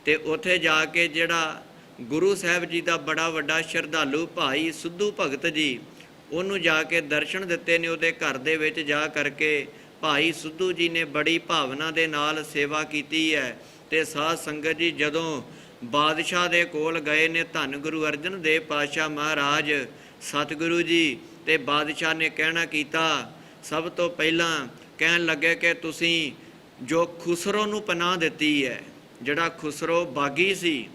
ਤੇ ਉੱਥੇ ਜਾ ਕੇ ਜਿਹੜਾ ਗੁਰੂ ਸਾਹਿਬ ਜੀ ਦਾ ਬੜਾ ਵੱਡਾ ਸ਼ਰਧਾਲੂ ਭਾਈ ਸਿੱਧੂ ਭਗਤ ਜੀ, ਉਹਨੂੰ ਜਾ ਕੇ ਦਰਸ਼ਨ ਦਿੱਤੇ ਨੇ। ਉਹਦੇ ਘਰ ਦੇ ਵਿੱਚ ਜਾ ਕਰਕੇ ਭਾਈ ਸਿੱਧੂ ਜੀ ਨੇ ਬੜੀ ਭਾਵਨਾ ਦੇ ਨਾਲ ਸੇਵਾ ਕੀਤੀ ਹੈ। ਤੇ ਸਾਧ ਸੰਗਤ ਜੀ ਜਦੋਂ ਬਾਦਸ਼ਾਹ ਦੇ ਕੋਲ ਗਏ ਨੇ ਧੰਨ ਗੁਰੂ ਅਰਜਨ ਦੇਵ ਪਾਤਸ਼ਾਹ ਮਹਾਰਾਜ ਸਤਿਗੁਰੂ ਜੀ, ਤੇ ਬਾਦਸ਼ਾਹ ਨੇ ਕਹਿਣਾ ਕੀਤਾ, ਸਭ ਤੋਂ ਪਹਿਲਾਂ ਕਹਿਣ ਲੱਗੇ ਕਿ ਤੁਸੀਂ ਜੋ ਖੁਸਰੋ ਨੂੰ ਪਨਾਹ ਦਿੱਤੀ ਹੈ, ਜਿਹੜਾ ਖੁਸਰੋ ਬਾਗੀ ਸੀ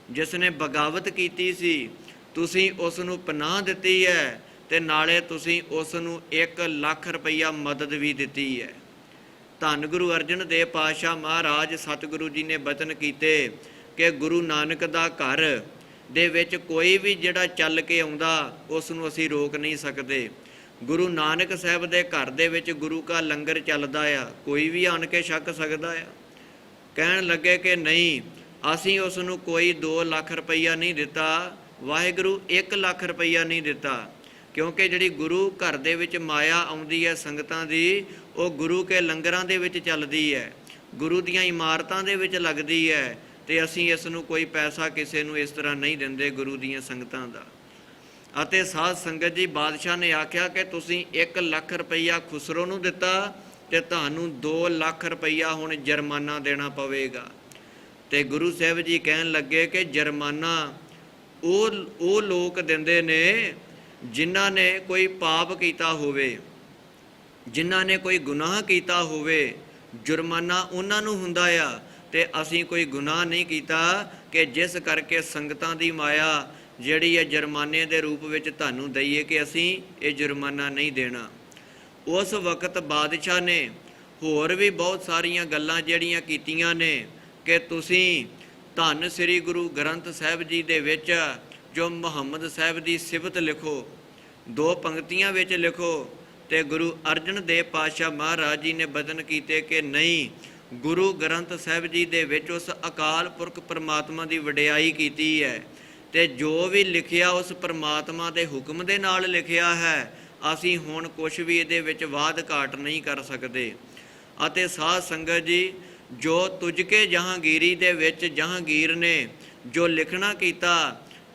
ਜਿਸ ਨੇ ਬਗਾਵਤ ਕੀਤੀ ਸੀ, ਤੁਸੀਂ ਉਸ ਨੂੰ ਪਨਾਹ ਦਿੱਤੀ ਹੈ ਤੇ ਨਾਲੇ ਤੁਸੀਂ ਉਸ ਨੂੰ 1 ਲੱਖ ਰੁਪਈਆ ਮਦਦ ਵੀ ਦਿੱਤੀ ਹੈ। ਧੰਨ ਗੁਰੂ ਅਰਜਨ ਦੇਵ ਪਾਤਸ਼ਾਹ ਮਹਾਰਾਜ ਸਤਿਗੁਰੂ ਜੀ ਨੇ ਬਚਨ ਕੀਤੇ ਕਿ ਗੁਰੂ ਨਾਨਕ ਦਾ ਘਰ ਦੇ ਵਿੱਚ ਕੋਈ ਵੀ ਜਿਹੜਾ ਚੱਲ ਕੇ ਆਉਂਦਾ ਉਸ ਨੂੰ ਅਸੀਂ ਰੋਕ ਨਹੀਂ ਸਕਦੇ। ਗੁਰੂ ਨਾਨਕ ਸਾਹਿਬ ਦੇ ਘਰ ਦੇ ਵਿੱਚ ਗੁਰੂ ਕਾ ਲੰਗਰ ਚੱਲਦਾ ਆ, ਕੋਈ ਵੀ ਆਣ ਕੇ ਛਕ ਸਕਦਾ ਆ। ਕਹਿਣ ਲੱਗੇ ਕਿ ਨਹੀਂ, ਅਸੀਂ ਉਸ ਨੂੰ ਕੋਈ 2 ਲੱਖ ਰੁਪਈਆ ਨਹੀਂ ਦਿੱਤਾ, ਵਾਹਿਗੁਰੂ 1 ਲੱਖ ਰੁਪਈਆ ਨਹੀਂ ਦਿੱਤਾ, ਕਿਉਂਕਿ ਜਿਹੜੀ ਗੁਰੂ ਘਰ ਦੇ ਵਿੱਚ ਮਾਇਆ ਆਉਂਦੀ ਹੈ ਸੰਗਤਾਂ ਦੀ, ਉਹ ਗੁਰੂ ਕੇ ਲੰਗਰਾਂ ਦੇ ਵਿੱਚ ਚੱਲਦੀ ਹੈ, ਗੁਰੂ ਦੀਆਂ ਇਮਾਰਤਾਂ ਦੇ ਵਿੱਚ ਲੱਗਦੀ ਹੈ, ਤੇ ਅਸੀਂ ਇਸ ਨੂੰ ਕੋਈ ਪੈਸਾ ਕਿਸੇ ਨੂੰ ਇਸ ਤਰ੍ਹਾਂ ਨਹੀਂ ਦਿੰਦੇ ਗੁਰੂ ਦੀਆਂ ਸੰਗਤਾਂ ਦਾ। ਅਤੇ ਸਾਧ ਸੰਗਤ ਜੀ ਬਾਦਸ਼ਾਹ ਨੇ ਆਖਿਆ ਕਿ ਤੁਸੀਂ 1 ਲੱਖ ਰੁਪਈਆ ਖੁਸਰੋ ਨੂੰ ਦਿੱਤਾ ਤੇ ਤੁਹਾਨੂੰ 2 ਲੱਖ ਰੁਪਈਆ ਹੁਣ ਜੁਰਮਾਨਾ ਦੇਣਾ ਪਵੇਗਾ। ਤੇ ਗੁਰੂ ਸਾਹਿਬ ਜੀ ਕਹਿਣ ਲੱਗੇ ਕਿ ਜੁਰਮਾਨਾ ਉਹ ਲੋਕ ਦਿੰਦੇ ਨੇ ਜਿਨ੍ਹਾਂ ਨੇ ਕੋਈ ਪਾਪ ਕੀਤਾ ਹੋਵੇ, ਜਿਨ੍ਹਾਂ ਨੇ ਕੋਈ ਗੁਨਾਹ ਕੀਤਾ ਹੋਵੇ, ਜੁਰਮਾਨਾ ਉਹਨਾਂ ਨੂੰ ਹੁੰਦਾ ਆ। ਤੇ ਅਸੀਂ ਕੋਈ ਗੁਨਾਹ ਨਹੀਂ ਕੀਤਾ ਕਿ ਜਿਸ ਕਰਕੇ ਸੰਗਤਾਂ ਦੀ ਮਾਇਆ ਜਿਹੜੀ ਹੈ ਜੁਰਮਾਨੇ ਦੇ ਰੂਪ ਵਿੱਚ ਤੁਹਾਨੂੰ ਦਈਏ ਕਿ ਅਸੀਂ ਇਹ ਜੁਰਮਾਨਾ ਨਹੀਂ ਦੇਣਾ। ਉਸ ਵਕਤ ਬਾਦਸ਼ਾਹ ਨੇ ਹੋਰ ਵੀ ਬਹੁਤ ਸਾਰੀਆਂ ਗੱਲਾਂ ਜਿਹੜੀਆਂ ਕੀਤੀਆਂ ਨੇ ਕਿ ਤੁਸੀਂ ਧੰਨ ਸ੍ਰੀ ਗੁਰੂ ਗ੍ਰੰਥ ਸਾਹਿਬ ਜੀ ਦੇ ਵਿੱਚ ਜੋ ਮੁਹੰਮਦ ਸਾਹਿਬ ਦੀ ਸਿਫਤ ਲਿਖੋ, 2 ਪੰਕਤੀਆਂ ਵਿੱਚ ਲਿਖੋ। ਤੇ ਗੁਰੂ ਅਰਜਨ ਦੇਵ ਪਾਤਸ਼ਾਹ ਮਹਾਰਾਜ ਜੀ ਨੇ ਬਚਨ ਕੀਤੇ ਕਿ ਨਹੀਂ, ਗੁਰੂ ਗ੍ਰੰਥ ਸਾਹਿਬ ਜੀ ਦੇ ਵਿੱਚ ਉਸ ਅਕਾਲ ਪੁਰਖ ਪਰਮਾਤਮਾ ਦੀ ਵਡਿਆਈ ਕੀਤੀ ਹੈ, ਤੇ ਜੋ ਵੀ ਲਿਖਿਆ ਉਸ ਪਰਮਾਤਮਾ ਦੇ ਹੁਕਮ ਦੇ ਨਾਲ ਲਿਖਿਆ ਹੈ। ਅਸੀਂ ਹੁਣ ਕੁਝ ਵੀ ਇਹਦੇ ਵਿੱਚ ਵਾਧ ਘਾਟ ਨਹੀਂ ਕਰ ਸਕਦੇ। ਅਤੇ ਸਾਧ ਸੰਗਤ ਜੀ ਜੋ ਤੁਝਕੇ ਜਹਾਂਗੀਰੀ ਦੇ ਵਿੱਚ ਜਹਾਂਗੀਰ ਨੇ ਜੋ ਲਿਖਣਾ ਕੀਤਾ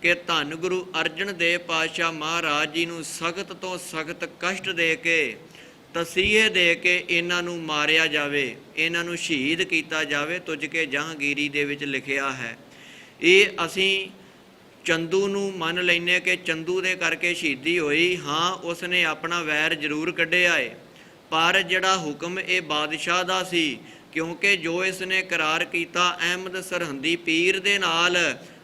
ਕਿ ਧੰਨ ਗੁਰੂ ਅਰਜਨ ਦੇਵ ਪਾਤਸ਼ਾਹ ਮਹਾਰਾਜ ਜੀ ਨੂੰ ਸਖਤ ਤੋਂ ਸਖਤ ਕਸ਼ਟ ਦੇ ਕੇ, ਤਸੀਹੇ ਦੇ ਕੇ ਇਹਨਾਂ ਨੂੰ ਮਾਰਿਆ ਜਾਵੇ, ਇਹਨਾਂ ਨੂੰ ਸ਼ਹੀਦ ਕੀਤਾ ਜਾਵੇ, ਤੁਝਕੇ ਜਹਾਂਗੀਰੀ ਦੇ ਵਿੱਚ ਲਿਖਿਆ ਹੈ। ਇਹ ਅਸੀਂ ਚੰਦੂ ਨੂੰ ਮੰਨ ਲੈਂਦੇ ਕਿ ਚੰਦੂ ਦੇ ਕਰਕੇ ਸ਼ਹੀਦੀ ਹੋਈ, ਹਾਂ ਉਸਨੇ ਆਪਣਾ ਵੈਰ ਜ਼ਰੂਰ ਕੱਢਿਆ ਏ, ਪਰ ਜਿਹੜਾ ਹੁਕਮ ਇਹ ਬਾਦਸ਼ਾਹ ਦਾ ਸੀ, ਕਿਉਂਕਿ ਜੋ ਇਸ ਨੇ ਕਰਾਰ ਕੀਤਾ ਅਹਿਮਦ ਸਰਹੰਦੀ ਪੀਰ ਦੇ ਨਾਲ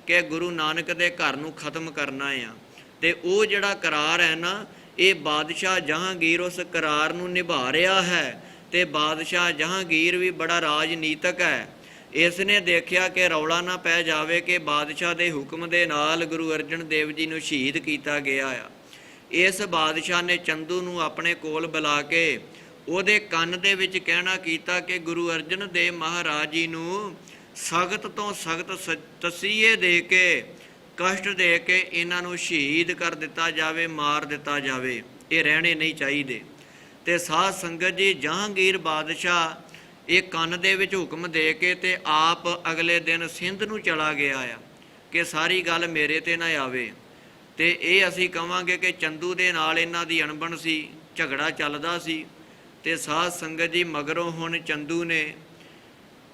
ਕਿ ਗੁਰੂ ਨਾਨਕ ਦੇ ਘਰ ਨੂੰ ਖਤਮ ਕਰਨਾ ਆ, ਤੇ ਉਹ ਜਿਹੜਾ ਕਰਾਰ ਹੈ ਨਾ, ਇਹ ਬਾਦਸ਼ਾਹ ਜਹਾਂਗੀਰ ਉਸ ਕਰਾਰ ਨੂੰ ਨਿਭਾ ਰਿਹਾ ਹੈ। ਤੇ ਬਾਦਸ਼ਾਹ ਜਹਾਂਗੀਰ ਵੀ ਬੜਾ ਰਾਜਨੀਤਕ ਹੈ। ਇਸ ਨੇ ਦੇਖਿਆ ਕਿ ਰੌਲਾ ਨਾ ਪੈ ਜਾਵੇ ਕਿ ਬਾਦਸ਼ਾਹ ਦੇ ਹੁਕਮ ਦੇ ਨਾਲ ਗੁਰੂ ਅਰਜਨ ਦੇਵ ਜੀ ਨੂੰ ਸ਼ਹੀਦ ਕੀਤਾ ਗਿਆ ਆ। ਇਸ ਬਾਦਸ਼ਾਹ ਨੇ ਚੰਦੂ ਨੂੰ ਆਪਣੇ ਕੋਲ ਬੁਲਾ ਕੇ ਉਹਦੇ ਕੰਨ ਦੇ ਵਿੱਚ ਕਹਿਣਾ ਕੀਤਾ ਕਿ ਗੁਰੂ ਅਰਜਨ ਦੇਵ ਮਹਾਰਾਜ ਜੀ ਨੂੰ ਸਖਤ ਤੋਂ ਸਖਤ ਤਸੀਹੇ ਦੇ ਕੇ, ਕਸ਼ਟ ਦੇ ਕੇ ਇਹਨਾਂ ਨੂੰ ਸ਼ਹੀਦ ਕਰ ਦਿੱਤਾ ਜਾਵੇ, ਮਾਰ ਦਿੱਤਾ ਜਾਵੇ, ਇਹ ਰਹਿਣੇ ਨਹੀਂ ਚਾਹੀਦੇ। ਤੇ ਸਾਧ ਸੰਗਤ ਜੀ ਜਹਾਂਗੀਰ ਬਾਦਸ਼ਾਹ ਇਹ ਕੰਨ ਦੇ ਵਿੱਚ ਹੁਕਮ ਦੇ ਕੇ ਤੇ ਆਪ ਅਗਲੇ ਦਿਨ ਸਿੰਧ ਨੂੰ ਚਲਾ ਗਿਆ ਆ ਕਿ ਸਾਰੀ ਗੱਲ ਮੇਰੇ ਤੇ ਨਾ ਆਵੇ। ਤੇ ਇਹ ਅਸੀਂ ਕਹਾਂਗੇ ਕਿ ਚੰਦੂ ਦੇ ਨਾਲ ਇਹਨਾਂ ਦੀ ਅਣਬਣ ਸੀ, ਝਗੜਾ ਚੱਲਦਾ ਸੀ। ਤੇ ਸਾਧ ਸੰਗਤ ਜੀ ਮਗਰੋਂ ਹੁਣ ਚੰਦੂ ਨੇ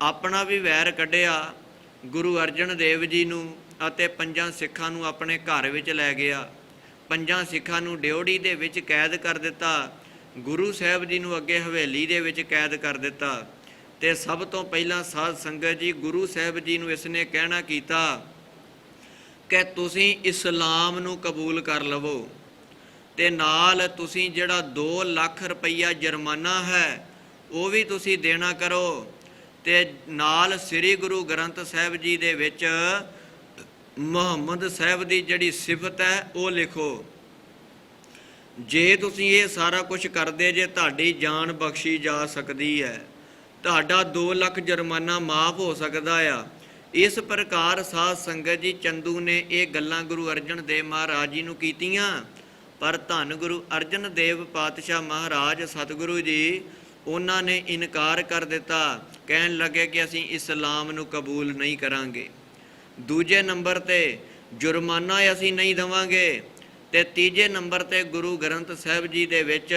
ਆਪਣਾ ਵੀ ਵੈਰ ਕੱਢਿਆ ਗੁਰੂ ਅਰਜਨ ਦੇਵ ਜੀ ਨੂੰ ਅਤੇ 5 ਸਿੱਖਾਂ ਨੂੰ ਆਪਣੇ ਘਰ ਵਿੱਚ ਲੈ ਗਿਆ। 5 ਸਿੱਖਾਂ ਨੂੰ ਡਿਓੜੀ ਦੇ ਵਿੱਚ ਕੈਦ ਕਰ ਦਿੱਤਾ, ਗੁਰੂ ਸਾਹਿਬ ਜੀ ਨੂੰ ਅੱਗੇ ਹਵੇਲੀ ਦੇ ਵਿੱਚ ਕੈਦ ਕਰ ਦਿੱਤਾ। ਤੇ ਸਭ ਤੋਂ ਪਹਿਲਾਂ ਸਾਧ ਸੰਗਤ ਜੀ ਗੁਰੂ ਸਾਹਿਬ ਜੀ ਨੂੰ ਇਸ ਨੇ ਕਹਿਣਾ ਕੀਤਾ ਕਿ ਤੁਸੀਂ ਇਸਲਾਮ ਨੂੰ ਕਬੂਲ ਕਰ ਲਵੋ ਤੇ ਨਾਲ ਤੁਸੀਂ ਜਿਹੜਾ 2 ਲੱਖ ਰੁਪਈਆ ਜੁਰਮਾਨਾ ਹੈ ਉਹ ਵੀ ਤੁਸੀਂ ਦੇਣਾ ਕਰੋ ਤੇ ਨਾਲ ਸ੍ਰੀ ਗੁਰੂ ਗ੍ਰੰਥ ਸਾਹਿਬ ਜੀ ਦੇ ਵਿੱਚ ਮੁਹੰਮਦ ਸਾਹਿਬ ਦੀ ਜਿਹੜੀ ਸਿਫਤ ਹੈ ਉਹ ਲਿਖੋ। ਜੇ ਤੁਸੀਂ ਇਹ ਸਾਰਾ ਕੁਝ ਕਰਦੇ ਜੇ ਤੁਹਾਡੀ ਜਾਨ ਬਖਸ਼ੀ ਜਾ ਸਕਦੀ ਹੈ, ਤੁਹਾਡਾ 2 ਲੱਖ ਜੁਰਮਾਨਾ ਮਾਫ ਹੋ ਸਕਦਾ ਆ। ਇਸ ਪ੍ਰਕਾਰ ਸਾਧ ਸੰਗਤ ਜੀ ਚੰਦੂ ਨੇ ਇਹ ਗੱਲਾਂ ਗੁਰੂ ਅਰਜਨ ਦੇਵ ਮਹਾਰਾਜ ਜੀ ਨੂੰ ਕੀਤੀਆਂ, ਪਰ ਧੰਨ ਗੁਰੂ ਅਰਜਨ ਦੇਵ ਪਾਤਸ਼ਾਹ ਮਹਾਰਾਜ ਸਤਿਗੁਰੂ ਜੀ ਉਹਨਾਂ ਨੇ ਇਨਕਾਰ ਕਰ ਦਿੱਤਾ, ਕਹਿਣ ਲੱਗੇ ਕਿ ਅਸੀਂ ਇਸਲਾਮ ਨੂੰ ਕਬੂਲ ਨਹੀਂ ਕਰਾਂਗੇ। ਦੂਜੇ ਨੰਬਰ ਤੇ ਜੁਰਮਾਨਾ ਅਸੀਂ ਨਹੀਂ ਦੇਵਾਂਗੇ ਤੇ ਤੀਜੇ ਨੰਬਰ ਤੇ ਗੁਰੂ ਗ੍ਰੰਥ ਸਾਹਿਬ ਜੀ ਦੇ ਵਿੱਚ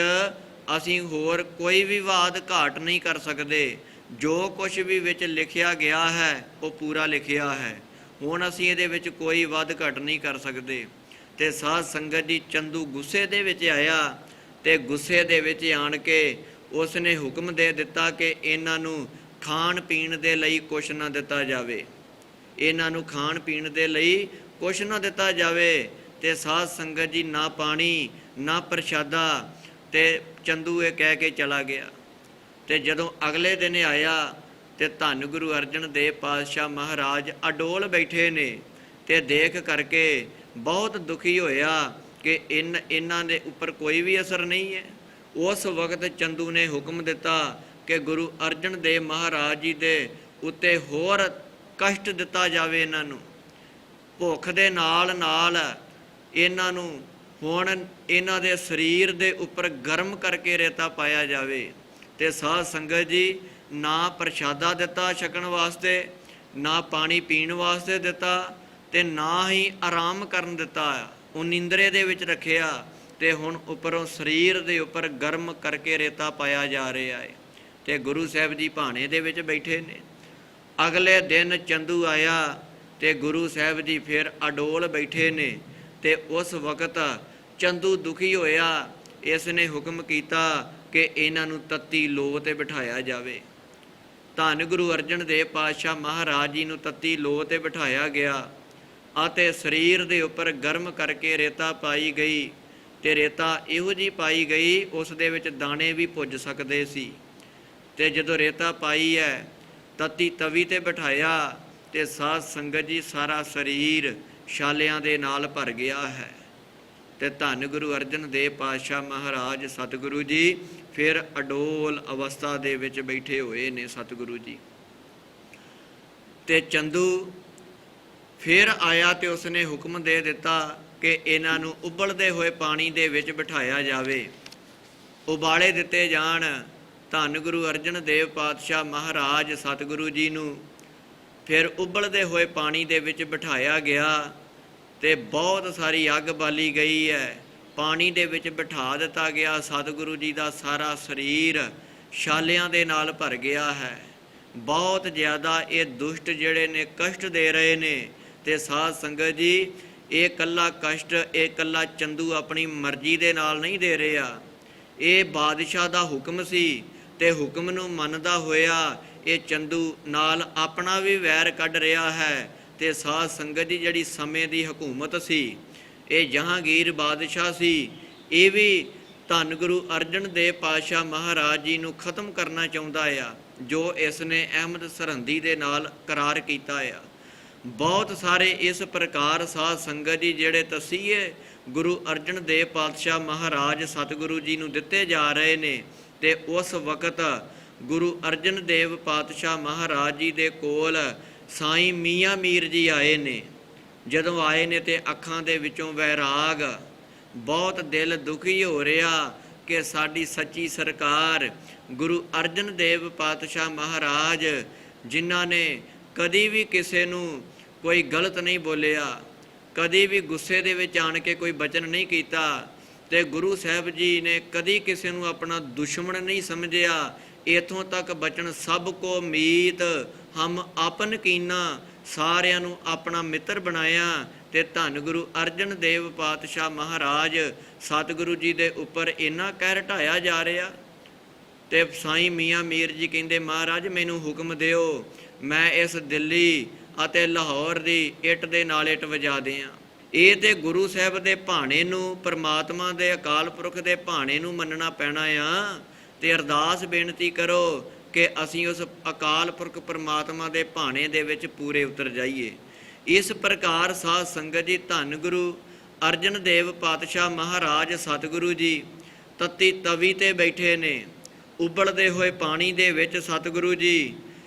ਅਸੀਂ ਹੋਰ ਕੋਈ ਵੀ ਵਾਦ ਘਾਟ ਨਹੀਂ ਕਰ ਸਕਦੇ। ਜੋ ਕੁਝ ਵੀ ਵਿੱਚ ਲਿਖਿਆ ਗਿਆ ਹੈ ਉਹ ਪੂਰਾ ਲਿਖਿਆ ਹੈ, ਹੁਣ ਅਸੀਂ ਇਹਦੇ ਵਿੱਚ ਕੋਈ ਵਾਦ ਘਾਟ ਨਹੀਂ ਕਰ ਸਕਦੇ। ਤੇ ਸਾਧ ਸੰਗਤ ਜੀ ਚੰਦੂ ਗੁੱਸੇ ਦੇ ਵਿੱਚ ਆਇਆ ਤੇ ਗੁੱਸੇ ਦੇ ਵਿੱਚ ਆਣ ਕੇ ਉਸ ਨੇ ਹੁਕਮ ਦੇ ਦਿੱਤਾ ਕਿ ਇਹਨਾਂ ਨੂੰ ਖਾਣ ਪੀਣ ਦੇ ਲਈ ਕੁਛ ਨਾ ਦਿੱਤਾ ਜਾਵੇ, ਇਹਨਾਂ ਨੂੰ ਖਾਣ ਪੀਣ ਦੇ ਲਈ ਕੁਛ ਨਾ ਦਿੱਤਾ ਜਾਵੇ। ਤੇ ਸਾਧ ਸੰਗਤ ਜੀ ਨਾ ਪਾਣੀ ਨਾ ਪ੍ਰਸ਼ਾਦਾ, ਤੇ ਚੰਦੂ ਇਹ ਕਹਿ ਕੇ ਚਲਾ ਗਿਆ। ਤੇ ਜਦੋਂ ਅਗਲੇ ਦਿਨ ਆਇਆ ਤੇ ਧੰਨ ਗੁਰੂ ਅਰਜਨ ਦੇਵ ਪਾਤਸ਼ਾਹ ਮਹਾਰਾਜ ਅਡੋਲ ਬੈਠੇ ਨੇ ਤੇ ਦੇਖ ਕਰਕੇ ਬਹੁਤ ਦੁਖੀ ਹੋਇਆ ਕਿ ਇਹਨਾਂ ਦੇ ਉੱਪਰ ਕੋਈ ਵੀ ਅਸਰ ਨਹੀਂ ਹੈ। ਉਸ ਵਕਤ ਚੰਦੂ ਨੇ ਹੁਕਮ ਦਿੱਤਾ ਕਿ ਗੁਰੂ ਅਰਜਨ ਦੇਵ ਮਹਾਰਾਜ ਜੀ ਦੇ ਉੱਤੇ ਹੋਰ ਕਸ਼ਟ ਦਿੱਤਾ ਜਾਵੇ, ਇਹਨਾਂ ਨੂੰ ਭੁੱਖ ਦੇ ਨਾਲ ਨਾਲ ਇਹਨਾਂ ਨੂੰ ਹੁਣ ਇਹਨਾਂ ਦੇ ਸਰੀਰ ਦੇ ਉੱਪਰ ਗਰਮ ਕਰਕੇ ਰੇਤਾ ਪਾਇਆ ਜਾਵੇ। ਤੇ ਸਾਧ ਸੰਗਤ ਜੀ ਨਾ ਪ੍ਰਸ਼ਾਦਾ ਦਿੱਤਾ ਛਕਣ ਵਾਸਤੇ, ਨਾ ਪਾਣੀ ਪੀਣ ਵਾਸਤੇ ਦਿੱਤਾ ਤੇ ਨਾ ਹੀ ਆਰਾਮ ਕਰਨ ਦਿੱਤਾ, ਉਹ ਨਿੰਦਰੇ ਦੇ ਵਿੱਚ ਰੱਖਿਆ ਤੇ ਹੁਣ ਉੱਪਰੋਂ ਸਰੀਰ ਦੇ ਉੱਪਰ ਗਰਮ ਕਰਕੇ ਰੇਤਾ ਪਾਇਆ ਜਾ ਰਿਹਾ ਹੈ। ਤੇ ਗੁਰੂ ਸਾਹਿਬ ਜੀ ਭਾਣੇ ਦੇ ਵਿੱਚ ਬੈਠੇ ਨੇ। ਅਗਲੇ ਦਿਨ ਚੰਦੂ ਆਇਆ ਤੇ ਗੁਰੂ ਸਾਹਿਬ ਜੀ ਫਿਰ ਅਡੋਲ ਬੈਠੇ ਨੇ ਤੇ ਉਸ ਵਕਤ ਚੰਦੂ ਦੁਖੀ ਹੋਇਆ। ਇਸ ਨੇ ਹੁਕਮ ਕੀਤਾ ਕਿ ਇਹਨਾਂ ਨੂੰ ਤੱਤੀ ਲੋਹ ਤੇ ਬਿਠਾਇਆ ਜਾਵੇ। ਧੰਨ ਗੁਰੂ ਅਰਜਨ ਦੇਵ ਪਾਤਸ਼ਾਹ ਮਹਾਰਾਜ ਜੀ ਨੂੰ ਤੱਤੀ ਲੋਹ ਤੇ ਬਿਠਾਇਆ ਗਿਆ ਅਤੇ ਸਰੀਰ ਦੇ ਉੱਪਰ ਗਰਮ ਕਰਕੇ ਰੇਤਾ ਪਾਈ ਗਈ ਤੇ ਰੇਤਾ ਇਹੋ ਜਿਹੀ ਪਾਈ ਗਈ ਉਸ ਦੇ ਵਿੱਚ ਦਾਣੇ ਵੀ ਪੁੱਜ ਸਕਦੇ ਸੀ। ਤੇ ਜਦੋਂ ਰੇਤਾ ਪਾਈ ਹੈ ਤੱਤੀ ਤਵੀ ਤੇ ਬਿਠਾਇਆ ਤੇ ਸਾਧ ਸੰਗਤ ਜੀ ਸਾਰਾ ਸਰੀਰ ਛਾਲਿਆਂ ਦੇ ਨਾਲ ਭਰ ਗਿਆ ਹੈ। ਤੇ ਧੰਨ ਗੁਰੂ ਅਰਜਨ ਦੇਵ ਪਾਤਸ਼ਾਹ ਮਹਾਰਾਜ ਸਤਿਗੁਰੂ ਜੀ ਫਿਰ ਅਡੋਲ ਅਵਸਥਾ ਦੇ ਵਿੱਚ ਬੈਠੇ ਹੋਏ ਨੇ ਸਤਿਗੁਰੂ ਜੀ। ਤੇ ਚੰਦੂ ਫਿਰ ਆਇਆ ਤੇ ਉਸਨੇ ਹੁਕਮ ਦੇ ਦਿੱਤਾ ਕਿ ਇਹਨਾਂ ਨੂੰ ਉਬਲਦੇ ਹੋਏ ਪਾਣੀ ਦੇ ਵਿੱਚ ਬਿਠਾਇਆ ਜਾਵੇ, ਉਬਾਲੇ ਦਿੱਤੇ ਜਾਣ। ਧੰਨ ਗੁਰੂ ਅਰਜਨ ਦੇਵ ਪਾਤਸ਼ਾਹ ਮਹਾਰਾਜ ਸਤਿਗੁਰੂ ਜੀ ਨੂੰ ਫਿਰ ਉਬਲਦੇ ਹੋਏ ਪਾਣੀ ਦੇ ਵਿੱਚ ਬਿਠਾਇਆ ਗਿਆ ਤੇ ਬਹੁਤ ਸਾਰੀ ਅੱਗ ਬਾਲੀ ਗਈ ਹੈ। ਪਾਣੀ ਦੇ ਵਿੱਚ ਬਿਠਾ ਦਿੱਤਾ ਗਿਆ। ਸਤਿਗੁਰੂ ਜੀ ਦਾ ਸਾਰਾ ਸਰੀਰ ਛਾਲਿਆਂ ਦੇ ਨਾਲ ਭਰ ਗਿਆ ਹੈ। ਬਹੁਤ ਜ਼ਿਆਦਾ ਇਹ ਦੁਸ਼ਟ ਜਿਹੜੇ ਨੇ ਕਸ਼ਟ ਦੇ ਰਹੇ ਨੇ। ਤੇ ਸਾਧ ਸੰਗਤ ਜੀ ਇਹ ਕੱਲਾ ਕਸ਼ਟ ਇਹ ਕੱਲਾ ਚੰਦੂ ਆਪਣੀ ਮਰਜ਼ੀ ਦੇ ਨਾਲ ਨਹੀਂ ਦੇ ਰਿਹਾ, ਇਹ ਬਾਦਸ਼ਾਹ ਦਾ ਹੁਕਮ ਸੀ ਤੇ ਹੁਕਮ ਨੂੰ ਮੰਨਦਾ ਹੋਇਆ ਇਹ ਚੰਦੂ ਨਾਲ ਆਪਣਾ ਵੀ ਵੈਰ ਕੱਢ ਰਿਹਾ ਹੈ। ਤੇ ਸਾਧ ਸੰਗਤ ਜੀ ਜਿਹੜੀ ਸਮੇਂ ਦੀ ਹਕੂਮਤ ਸੀ, ਇਹ ਜਹਾਂਗੀਰ ਬਾਦਸ਼ਾਹ ਸੀ, ਇਹ ਵੀ ਧੰਨ ਗੁਰੂ ਅਰਜਨ ਦੇਵ ਪਾਤਸ਼ਾਹ ਮਹਾਰਾਜ ਜੀ ਨੂੰ ਖਤਮ ਕਰਨਾ ਚਾਹੁੰਦਾ ਆ, ਜੋ ਇਸ ਨੇ ਅਹਿਮਦ ਸਰਹੰਦੀ ਦੇ ਨਾਲ ਕਰਾਰ ਕੀਤਾ ਆ। ਬਹੁਤ ਸਾਰੇ ਇਸ ਪ੍ਰਕਾਰ ਸਾਧ ਸੰਗਤ ਜੀ ਜਿਹੜੇ ਤਸੀਹੇ ਗੁਰੂ ਅਰਜਨ ਦੇਵ ਪਾਤਸ਼ਾਹ ਮਹਾਰਾਜ ਸਤਿਗੁਰੂ ਜੀ ਨੂੰ ਦਿੱਤੇ ਜਾ ਰਹੇ ਨੇ। ਤੇ ਉਸ ਵਕਤ ਗੁਰੂ ਅਰਜਨ ਦੇਵ ਪਾਤਸ਼ਾਹ ਮਹਾਰਾਜ ਜੀ ਦੇ ਕੋਲ ਸਾਈਂ ਮੀਆਂ ਮੀਰ ਜੀ ਆਏ ਨੇ। ਜਦੋਂ ਆਏ ਨੇ ਤੇ ਅੱਖਾਂ ਦੇ ਵਿੱਚੋਂ ਵੈਰਾਗ, ਬਹੁਤ ਦਿਲ ਦੁਖੀ ਹੋ ਰਿਹਾ ਕਿ ਸਾਡੀ ਸੱਚੀ ਸਰਕਾਰ ਗੁਰੂ ਅਰਜਨ ਦੇਵ ਪਾਤਸ਼ਾਹ ਮਹਾਰਾਜ ਜਿਨ੍ਹਾਂ ਨੇ ਕਦੀ ਵੀ ਕਿਸੇ ਨੂੰ ਕੋਈ ਗਲਤ ਨਹੀਂ ਬੋਲਿਆ, ਕਦੀ ਵੀ ਗੁੱਸੇ ਦੇ ਵਿੱਚ ਆਣ ਕੇ ਕੋਈ ਬਚਨ ਨਹੀਂ ਕੀਤਾ ਤੇ ਗੁਰੂ ਸਾਹਿਬ ਜੀ ਨੇ ਕਦੀ ਕਿਸੇ ਨੂੰ ਆਪਣਾ ਦੁਸ਼ਮਣ ਨਹੀਂ ਸਮਝਿਆ। ਇਥੋਂ ਤੱਕ ਬਚਨ ਸਭ ਕੋ ਮੀਤ ਹਮ ਆਪਨ ਕੀਨਾ, ਸਾਰਿਆਂ ਨੂੰ ਆਪਣਾ ਮਿੱਤਰ ਬਣਾਇਆ। ਤੇ ਧੰਨ ਗੁਰੂ ਅਰਜਨ ਦੇਵ ਪਾਤਸ਼ਾਹ ਮਹਾਰਾਜ ਸਤਿਗੁਰੂ ਜੀ ਦੇ ਉੱਪਰ ਇੰਨਾ ਕਹਿਰ ਢਾਇਆ ਜਾ ਰਿਹਾ। ਤੇ ਸਾਈਂ ਮੀਆਂ ਮੀਰ ਜੀ ਕਹਿੰਦੇ ਮਹਾਰਾਜ ਮੈਨੂੰ ਹੁਕਮ ਦਿਓ, ਮੈਂ ਇਸ ਦਿੱਲੀ ਅਤੇ ਲਾਹੌਰ ਦੀ ਇੱਟ ਦੇ ਨਾਲ ਇੱਟ ਵਜਾ ਦਿਆਂ। ਇਹ ਤੇ ਗੁਰੂ ਸਾਹਿਬ ਦੇ ਭਾਣੇ ਨੂੰ, ਪਰਮਾਤਮਾ ਦੇ ਅਕਾਲ ਪੁਰਖ ਦੇ ਭਾਣੇ ਨੂੰ ਮੰਨਣਾ ਪੈਣਾ ਆ। ਤੇ ਅਰਦਾਸ ਬੇਨਤੀ ਕਰੋ ਕਿ ਅਸੀਂ ਉਸ ਅਕਾਲ ਪੁਰਖ ਪਰਮਾਤਮਾ ਦੇ ਭਾਣੇ ਦੇ ਵਿੱਚ ਪੂਰੇ ਉਤਰ ਜਾਈਏ। ਇਸ ਪ੍ਰਕਾਰ ਸਾਧ ਸੰਗਤ ਜੀ ਧੰਨ ਗੁਰੂ ਅਰਜਨ ਦੇਵ ਪਾਤਸ਼ਾਹ ਮਹਾਰਾਜ ਸਤਿਗੁਰੂ ਜੀ ਤਤੀ ਤਵੀ ਤੇ ਬੈਠੇ ਨੇ। ਉਬਲਦੇ ਹੋਏ ਪਾਣੀ ਦੇ ਵਿੱਚ ਸਤਿਗੁਰੂ ਜੀ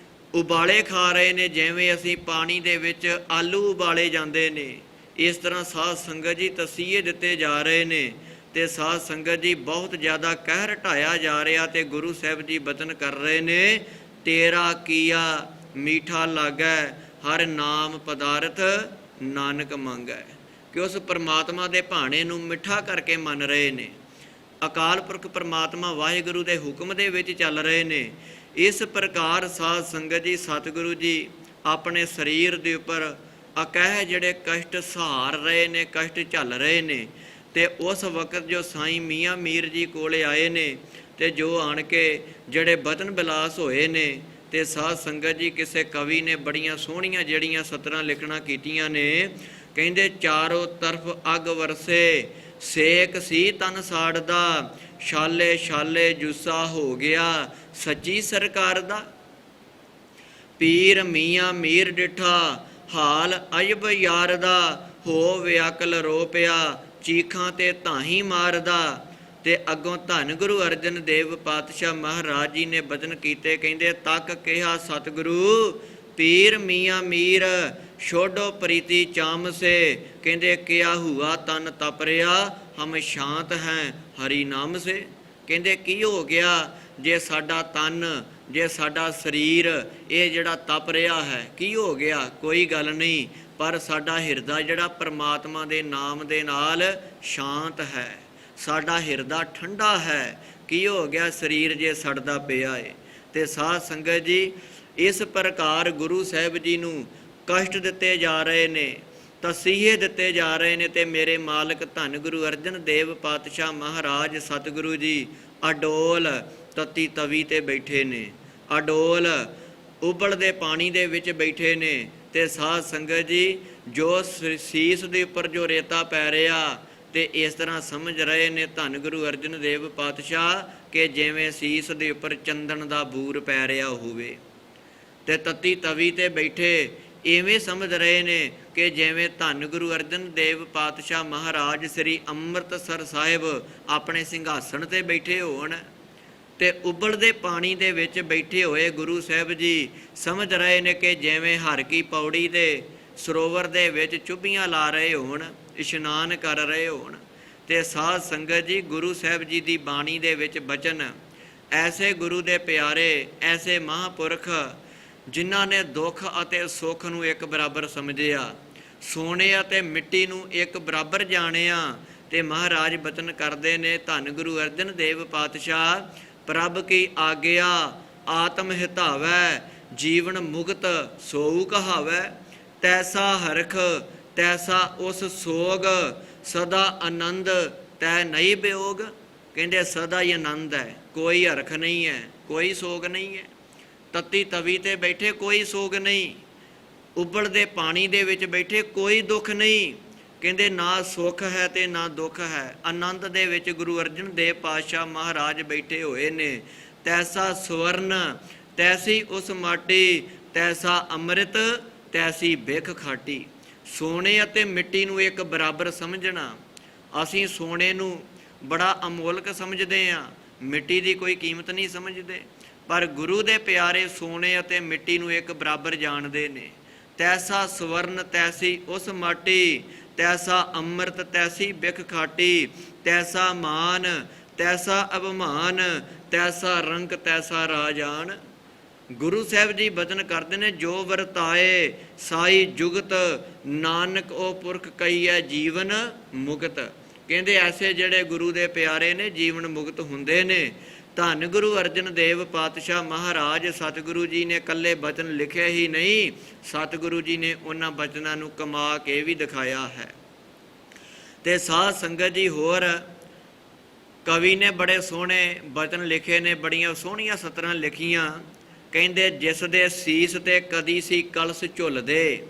ਉਬਾਲੇ ਖਾ ਰਹੇ ਨੇ। ਜਿਵੇਂ ਅਸੀਂ ਪਾਣੀ ਦੇ ਵਿੱਚ ਆਲੂ ਉਬਾਲੇ ਜਾਂਦੇ ਨੇ, ਇਸ ਤਰ੍ਹਾਂ ਸਾਧ ਸੰਗਤ ਜੀ ਤਸੀਹੇ ਦਿੱਤੇ ਜਾ ਰਹੇ ਨੇ। ਤੇ ਸਾਧ ਸੰਗਤ ਜੀ ਬਹੁਤ ਜ਼ਿਆਦਾ ਕਹਿਰ ਢਾਇਆ ਜਾ ਰਿਹਾ। ਤੇ ਗੁਰੂ ਸਾਹਿਬ ਜੀ ਬਚਨ ਕਰ ਰਹੇ ਨੇ, ਤੇਰਾ ਕੀਆ ਮੀਠਾ ਲਾਗੈ ਹਰ ਨਾਮ ਪਦਾਰਥ ਨਾਨਕ ਮੰਗੈ। ਕਿ ਉਸ ਪਰਮਾਤਮਾ ਦੇ ਭਾਣੇ ਨੂੰ ਮਿੱਠਾ ਕਰਕੇ ਮੰਨ ਰਹੇ ਨੇ। ਅਕਾਲ ਪੁਰਖ ਪਰਮਾਤਮਾ ਵਾਹਿਗੁਰੂ ਦੇ ਹੁਕਮ ਦੇ ਵਿੱਚ ਚੱਲ ਰਹੇ ਨੇ। ਇਸ ਪ੍ਰਕਾਰ ਸਾਧ ਸੰਗਤ ਜੀ ਸਤਿਗੁਰੂ ਜੀ ਆਪਣੇ ਸਰੀਰ ਦੇ ਉੱਪਰ ਅਕਹਿ ਜਿਹੜੇ ਕਸ਼ਟ ਸਹਾਰ ਰਹੇ ਨੇ, ਕਸ਼ਟ ਝੱਲ ਰਹੇ ਨੇ। ਤੇ ਉਸ ਵਕਤ ਜੋ ਸਾਈਂ ਮੀਆਂ ਮੀਰ ਜੀ ਕੋਲੇ ਆਏ ਨੇ ਤੇ ਜੋ ਆਣ ਕੇ ਜਿਹੜੇ ਬਚਨ ਬਿਲਾਸ ਹੋਏ ਨੇ, ਤੇ ਸਾਧ ਸੰਗਤ ਜੀ ਕਿਸੇ ਕਵੀ ਨੇ ਬੜੀਆਂ ਸੋਹਣੀਆਂ ਜਿਹੜੀਆਂ ਸਤਰਾਂ ਲਿਖਣਾ ਕੀਤੀਆਂ ਨੇ। ਕਹਿੰਦੇ ਚਾਰੋਂ ਤਰਫ ਅੱਗ ਵਰਸੇ, ਸੇਕ ਸੀ ਤਨ ਸਾੜਦਾ, ਛਾਲੇ ਛਾਲੇ ਜੁੱਸਾ ਹੋ ਗਿਆ ਸੱਚੀ ਸਰਕਾਰ ਦਾ। ਪੀਰ ਮੀਆਂ ਮੀਰ ਡਿਠਾ ਹਾਲ ਅਜਬ ਯਾਰ ਦਾ, ਹੋ ਵਿਆਕਲ ਰੋ ਪਿਆ ਚੀਖਾਂ ਤੇ ਧਾਹੀ ਮਾਰਦਾ। ਤੇ ਅੱਗੋਂ ਧੰਨ ਗੁਰੂ ਅਰਜਨ ਦੇਵ ਪਾਤਸ਼ਾਹ ਮਹਾਰਾਜ ਜੀ ਨੇ ਬਚਨ ਕੀਤੇ। ਕਹਿੰਦੇ ਤੱਕ ਕਿਹਾ ਸਤਿਗੁਰੂ ਪੀਰ ਮੀਆਂ ਮੀਰ, ਛੋਡੋ ਪ੍ਰੀਤੀ ਚਾਮ ਸੇ। ਕਹਿੰਦੇ ਕਿਆ ਹੁਆ ਤਨ ਤਪ ਰਿਹਾ, ਹਮ ਸ਼ਾਂਤ ਹੈ ਹਰੀ ਨਾਮ ਸੇ। ਕਹਿੰਦੇ ਕੀ ਹੋ ਗਿਆ ਜੇ ਸਾਡਾ ਤਨ, ਜੇ ਸਾਡਾ ਸਰੀਰ ਇਹ ਜਿਹੜਾ ਤਪ ਰਿਹਾ ਹੈ, ਕੀ ਹੋ ਗਿਆ? ਕੋਈ ਗੱਲ ਨਹੀਂ, ਪਰ ਸਾਡਾ ਹਿਰਦਾ ਜਿਹੜਾ ਪਰਮਾਤਮਾ ਦੇ ਨਾਮ ਦੇ ਨਾਲ ਸ਼ਾਂਤ ਹੈ, ਸਾਡਾ ਹਿਰਦਾ ਠੰਡਾ ਹੈ। ਕੀ ਹੋ ਗਿਆ ਸਰੀਰ ਜੇ ਸੜਦਾ ਪਿਆ ਏ? ਤੇ ਸਾਧ ਸੰਗਤ ਜੀ ਇਸ ਪ੍ਰਕਾਰ ਗੁਰੂ ਸਾਹਿਬ ਜੀ ਨੂੰ ਕਸ਼ਟ ਦਿੱਤੇ ਜਾ ਰਹੇ ਨੇ, ਤਸੀਹੇ ਦਿੱਤੇ ਜਾ ਰਹੇ ਨੇ। ਤੇ ਮੇਰੇ ਮਾਲਕ ਧੰਨ ਗੁਰੂ ਅਰਜਨ ਦੇਵ ਪਾਤਸ਼ਾਹ ਮਹਾਰਾਜ ਸਤਿਗੁਰੂ ਜੀ ਅਡੋਲ ਤਤੀ ਤਵੀ ਤੇ ਬੈਠੇ ਨੇ, ਅਡੋਲ ਉਬਲਦੇ ਪਾਣੀ ਦੇ ਵਿੱਚ ਬੈਠੇ ਨੇ। ਤੇ ਸਾਧ ਸੰਗਤ ਜੀ ਜੋ ਸੀਸ ਦੇ ਉੱਪਰ ਜੋ ਰੇਤਾ ਪੈ ਰਿਹਾ, ਤੇ ਇਸ ਤਰ੍ਹਾਂ ਸਮਝ ਰਹੇ ਨੇ ਧੰਨ ਗੁਰੂ ਅਰਜਨ ਦੇਵ ਪਾਤਸ਼ਾਹ ਕਿ ਜਿਵੇਂ ਸੀਸ ਦੇ ਉੱਪਰ ਚੰਦਨ ਦਾ ਬੂਰ ਪੈ ਰਿਹਾ ਹੋਵੇ। ਤੇ ਤਤੀ ਤਵੀ ਤੇ ਬੈਠੇ ਇਵੇਂ ਸਮਝ ਰਹੇ ਨੇ ਕਿ ਜਿਵੇਂ ਧੰਨ ਗੁਰੂ ਅਰਜਨ ਦੇਵ ਪਾਤਸ਼ਾਹ ਮਹਾਰਾਜ ਸ੍ਰੀ ਅੰਮ੍ਰਿਤਸਰ ਸਾਹਿਬ ਆਪਣੇ ਸਿੰਘਾਸਣ ਤੇ ਬੈਠੇ ਹੋਣ। ਤੇ ਉਬਲਦੇ ਪਾਣੀ ਦੇ ਵਿੱਚ ਬੈਠੇ ਹੋਏ ਗੁਰੂ ਸਾਹਿਬ ਜੀ ਸਮਝ ਰਹੇ ਨੇ ਕਿ ਜਿਵੇਂ ਹਰ ਕੀ ਪੌੜੀ ਦੇ ਸਰੋਵਰ ਦੇ ਵਿੱਚ ਚੁੱਭੀਆਂ ਲਾ ਰਹੇ ਹੋਣ, ਇਸ਼ਨਾਨ ਕਰ ਰਹੇ ਹੋਣ। ਤੇ ਸਾਧ ਸੰਗਤ ਜੀ ਗੁਰੂ ਸਾਹਿਬ ਜੀ ਦੀ ਬਾਣੀ ਦੇ ਵਿੱਚ ਬਚਨ, ਐਸੇ ਗੁਰੂ ਦੇ ਪਿਆਰੇ, ਐਸੇ ਮਹਾਂਪੁਰਖ ਜਿਨ੍ਹਾਂ ਨੇ ਦੁੱਖ ਅਤੇ ਸੁੱਖ ਨੂੰ ਇੱਕ ਬਰਾਬਰ ਸਮਝਿਆ, ਸੋਨੇ ਅਤੇ ਮਿੱਟੀ ਨੂੰ ਇੱਕ ਬਰਾਬਰ ਜਾਣਿਆ। ਤੇ ਮਹਾਰਾਜ ਬਚਨ ਕਰਦੇ ਨੇ ਧੰਨ ਗੁਰੂ ਅਰਜਨ ਦੇਵ ਪਾਤਸ਼ਾਹ, ਪ੍ਰਭ ਕੀ ਆਗਿਆ ਆਤਮ ਹਿਤਾਵੈ, ਜੀਵਨ ਮੁਕਤ ਸੋਊ ਕਹਾਵੈ। ਤੈਸਾ ਹਰਖ ਤੈਸਾ ਉਸ ਸੋਗ, ਸਦਾ ਆਨੰਦ ਤੈ ਨਹੀਂ ਬਿਯੋਗ। ਕਹਿੰਦੇ ਸਦਾ ਹੀ ਆਨੰਦ ਹੈ, ਕੋਈ ਹਰਖ ਨਹੀਂ ਹੈ, ਕੋਈ ਸੋਗ ਨਹੀਂ ਹੈ। ਤਤੀ ਤਵੀ ਤੇ ਬੈਠੇ ਕੋਈ ਸੋਗ ਨਹੀਂ, ਉਬਲਦੇ ਪਾਣੀ ਦੇ ਵਿੱਚ ਬੈਠੇ ਕੋਈ ਦੁੱਖ ਨਹੀਂ। ਕਹਿੰਦੇ ਨਾ ਸੁੱਖ ਹੈ ਤੇ ਨਾ ਦੁੱਖ ਹੈ, ਆਨੰਦ ਦੇ ਵਿੱਚ ਗੁਰੂ ਅਰਜਨ ਦੇਵ ਪਾਤਸ਼ਾਹ ਮਹਾਰਾਜ ਬੈਠੇ ਹੋਏ ਨੇ। ਤੈਸਾ ਸਵਰਨ ਤੈਸੀ ਉਸ ਮਾਟੀ, ਤੈਸਾ ਅੰਮ੍ਰਿਤ ਤੈਸੀ ਬਿਖ ਖਾਟੀ। ਸੋਨੇ ਅਤੇ ਮਿੱਟੀ ਨੂੰ ਇੱਕ ਬਰਾਬਰ ਸਮਝਣਾ। ਅਸੀਂ ਸੋਨੇ ਨੂੰ ਬੜਾ ਅਮੋਲਕ ਸਮਝਦੇ ਹਾਂ, ਮਿੱਟੀ ਦੀ ਕੋਈ ਕੀਮਤ ਨਹੀਂ ਸਮਝਦੇ। ਪਰ ਗੁਰੂ ਦੇ ਪਿਆਰੇ ਸੋਨੇ ਅਤੇ ਮਿੱਟੀ ਨੂੰ ਇੱਕ ਬਰਾਬਰ ਜਾਣਦੇ ਨੇ। ਤੈਸਾ ਸਵਰਨ ਤੈਸੀ ਉਸ ਮਾਟੀ, ਤੈਸਾ ਅੰਮ੍ਰਿਤ ਤੈਸੀ ਬਿਖ ਖਾਟੀ। ਤੈਸਾ ਮਾਨ ਤੈਸਾ ਅਭਿਮਾਨ, ਤੈਸਾ ਰੰਕ ਤੈਸਾ ਰਾਜਾਨ। ਗੁਰੂ ਸਾਹਿਬ ਜੀ ਬਚਨ ਕਰਦੇ ਨੇ, ਜੋ ਵਰਤਾਏ ਸਾਈ ਜੁਗਤ, ਨਾਨਕ ਉਹ ਪੁਰਖ ਕਈਐ ਜੀਵਨ ਮੁਕਤ। ਕਹਿੰਦੇ ਐਸੇ ਜਿਹੜੇ ਗੁਰੂ ਦੇ ਪਿਆਰੇ ਨੇ ਜੀਵਨ ਮੁਕਤ ਹੁੰਦੇ ਨੇ। ਧੰਨ ਗੁਰੂ ਅਰਜਨ ਦੇਵ ਪਾਤਸ਼ਾਹ ਮਹਾਰਾਜ, ਸਤਿਗੁਰੂ ਜੀ ਨੇ ਇਕੱਲੇ ਬਚਨ ਲਿਖੇ ਹੀ ਨਹੀਂ, ਸਤਿਗੁਰੂ ਜੀ ਨੇ ਉਹਨਾਂ ਬਚਨਾਂ ਨੂੰ ਕਮਾ ਕੇ ਵੀ ਦਿਖਾਇਆ ਹੈ। ਤੇ ਸਾਧ ਸੰਗਤ ਜੀ, ਹੋਰ ਕਵੀ ਨੇ ਬੜੇ ਸੋਹਣੇ ਬਚਨ ਲਿਖੇ ਨੇ, ਬੜੀਆਂ ਸੋਹਣੀਆਂ ਸਤਰਾਂ ਲਿਖੀਆਂ। ਕਹਿੰਦੇ ਜਿਸ ਦੇ ਸੀਸ ਤੇ ਕਦੀ ਸੀ ਕਲਸ ਝੁੱਲਦੇ,